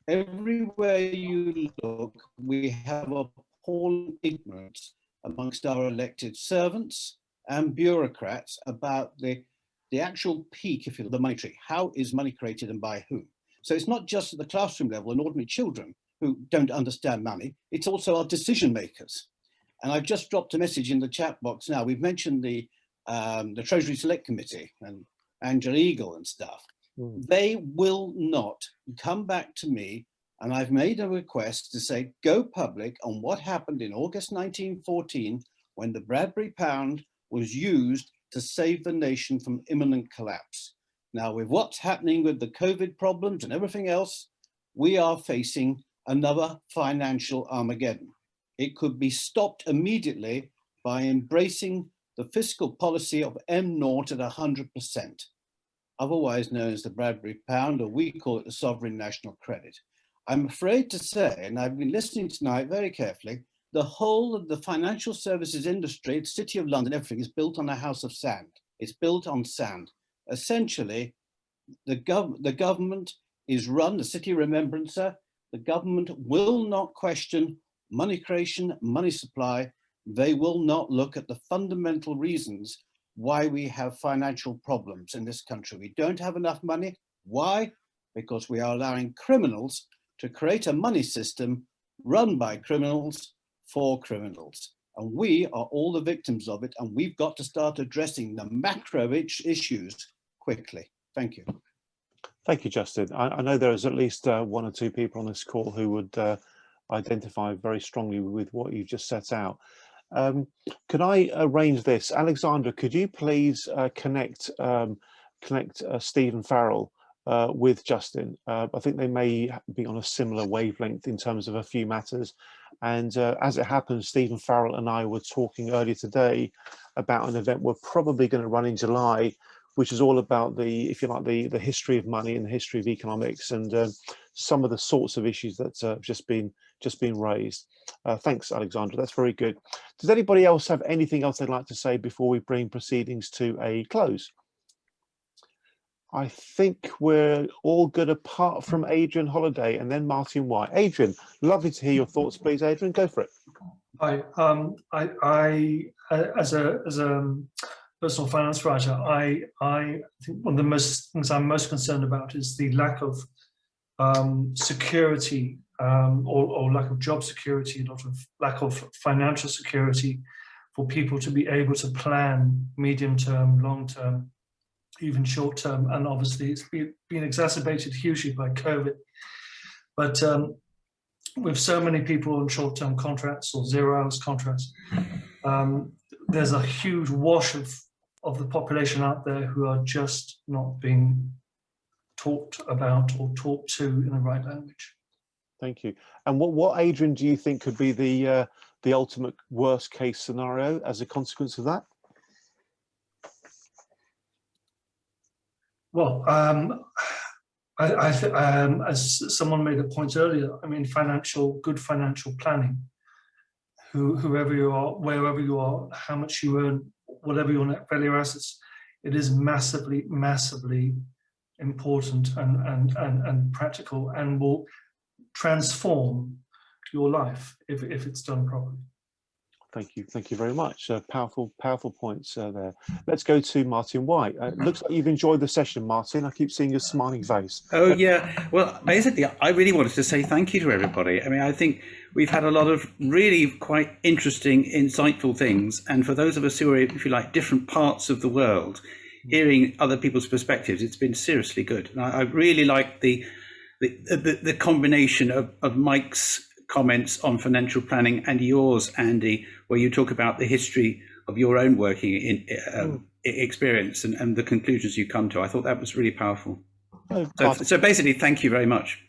Everywhere you look, we have appalling ignorance amongst our elected servants and bureaucrats about the actual peak, if you will, the money tree. How is money created and by whom? So it's not just at the classroom level and ordinary children who don't understand money, it's also our decision makers. And I've just dropped a message in the chat box now. We've mentioned the Treasury Select Committee and Angela Eagle and stuff. They will not come back to me, and I've made a request to say, go public on what happened in August 1914 when the Bradbury pound was used to save the nation from imminent collapse. Now, with what's happening with the COVID problems and everything else, we are facing another financial Armageddon. It could be stopped immediately by embracing the fiscal policy of M0 at 100%. otherwise known as the Bradbury Pound, or we call it the sovereign national credit. I'm afraid to say, and I've been listening tonight very carefully, the whole of the financial services industry, the City of London, everything is built on a house of sand. It's built on sand. Essentially, the government is run, the City Remembrancer, the government will not question money creation, money supply. They will not look at the fundamental reasons why we have financial problems in this country. We don't have enough money. Why? Because we are allowing criminals to create a money system run by criminals for criminals. And we are all the victims of it, and we've got to start addressing the macro issues quickly. Thank you. Thank you, Justin. I know there is at least one or two people on this call who would identify very strongly with what you've just set out. Could I arrange this? Alexandra, could you please connect Stephen Farrell with Justin? I think they may be on a similar wavelength in terms of a few matters. And as it happens, Stephen Farrell and I were talking earlier today about an event we're probably going to run in July, which is all about the, if you like, the history of money and the history of economics, and some of the sorts of issues that have just been raised. Thanks, Alexandra. That's very good. Does anybody else have anything else they'd like to say before we bring proceedings to a close? I think we're all good apart from Adrian Holiday and then Martin White. Adrian, lovely to hear your thoughts, please. Adrian, go for it. Hi. As a personal finance writer, I think one of the most things I'm most concerned about is the lack of security or lack of job security, lack of financial security for people to be able to plan medium-term, long-term, even short-term, and obviously it's been exacerbated hugely by COVID. But with so many people on short-term contracts or zero-hours contracts, there's a huge wash of the population out there who are just not being talked about or talked to in the right language. Thank you. And what Adrian, do you think could be the ultimate worst case scenario as a consequence of that? Well, as someone made a point earlier, I mean, good financial planning. Whoever you are, wherever you are, how much you earn, whatever your net value assets, it is massively, massively important and practical, and will transform your life if it's done properly. Thank you very much. Powerful points there. Let's go to Martin White. Looks like you've enjoyed the session, Martin. I keep seeing your smiling face. Oh yeah, well, basically, I really wanted to say thank you to everybody. I mean, I think we've had a lot of really quite interesting, insightful things, and for those of us who are, if you like, different parts of the world, hearing other people's perspectives, it's been seriously good. And I really like the combination of Mike's comments on financial planning and yours, Andy, where you talk about the history of your own working in experience and the conclusions you come to. I thought that was really powerful. So basically, thank you very much.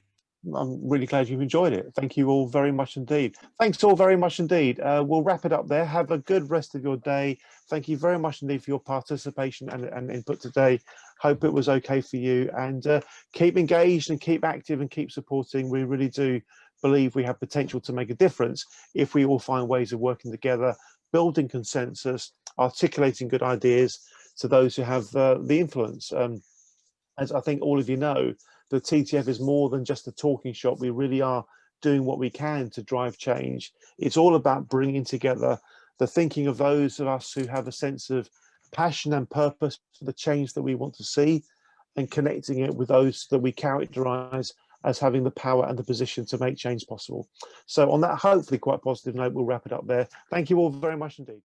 I'm really glad you've enjoyed it. Thank you all very much indeed. Thanks all very much indeed. We'll wrap it up there. Have a good rest of your day. Thank you very much indeed for your participation and input today. Hope it was okay for you, and keep engaged and keep active and keep supporting. We really do believe we have potential to make a difference if we all find ways of working together, building consensus, articulating good ideas to those who have the influence. As I think all of you know, the TTF is more than just a talking shop. We really are doing what we can to drive change. It's all about bringing together the thinking of those of us who have a sense of passion and purpose for the change that we want to see, and connecting it with those that we characterize as having the power and the position to make change possible. So on that hopefully quite positive note, we'll wrap it up there. Thank you all very much indeed.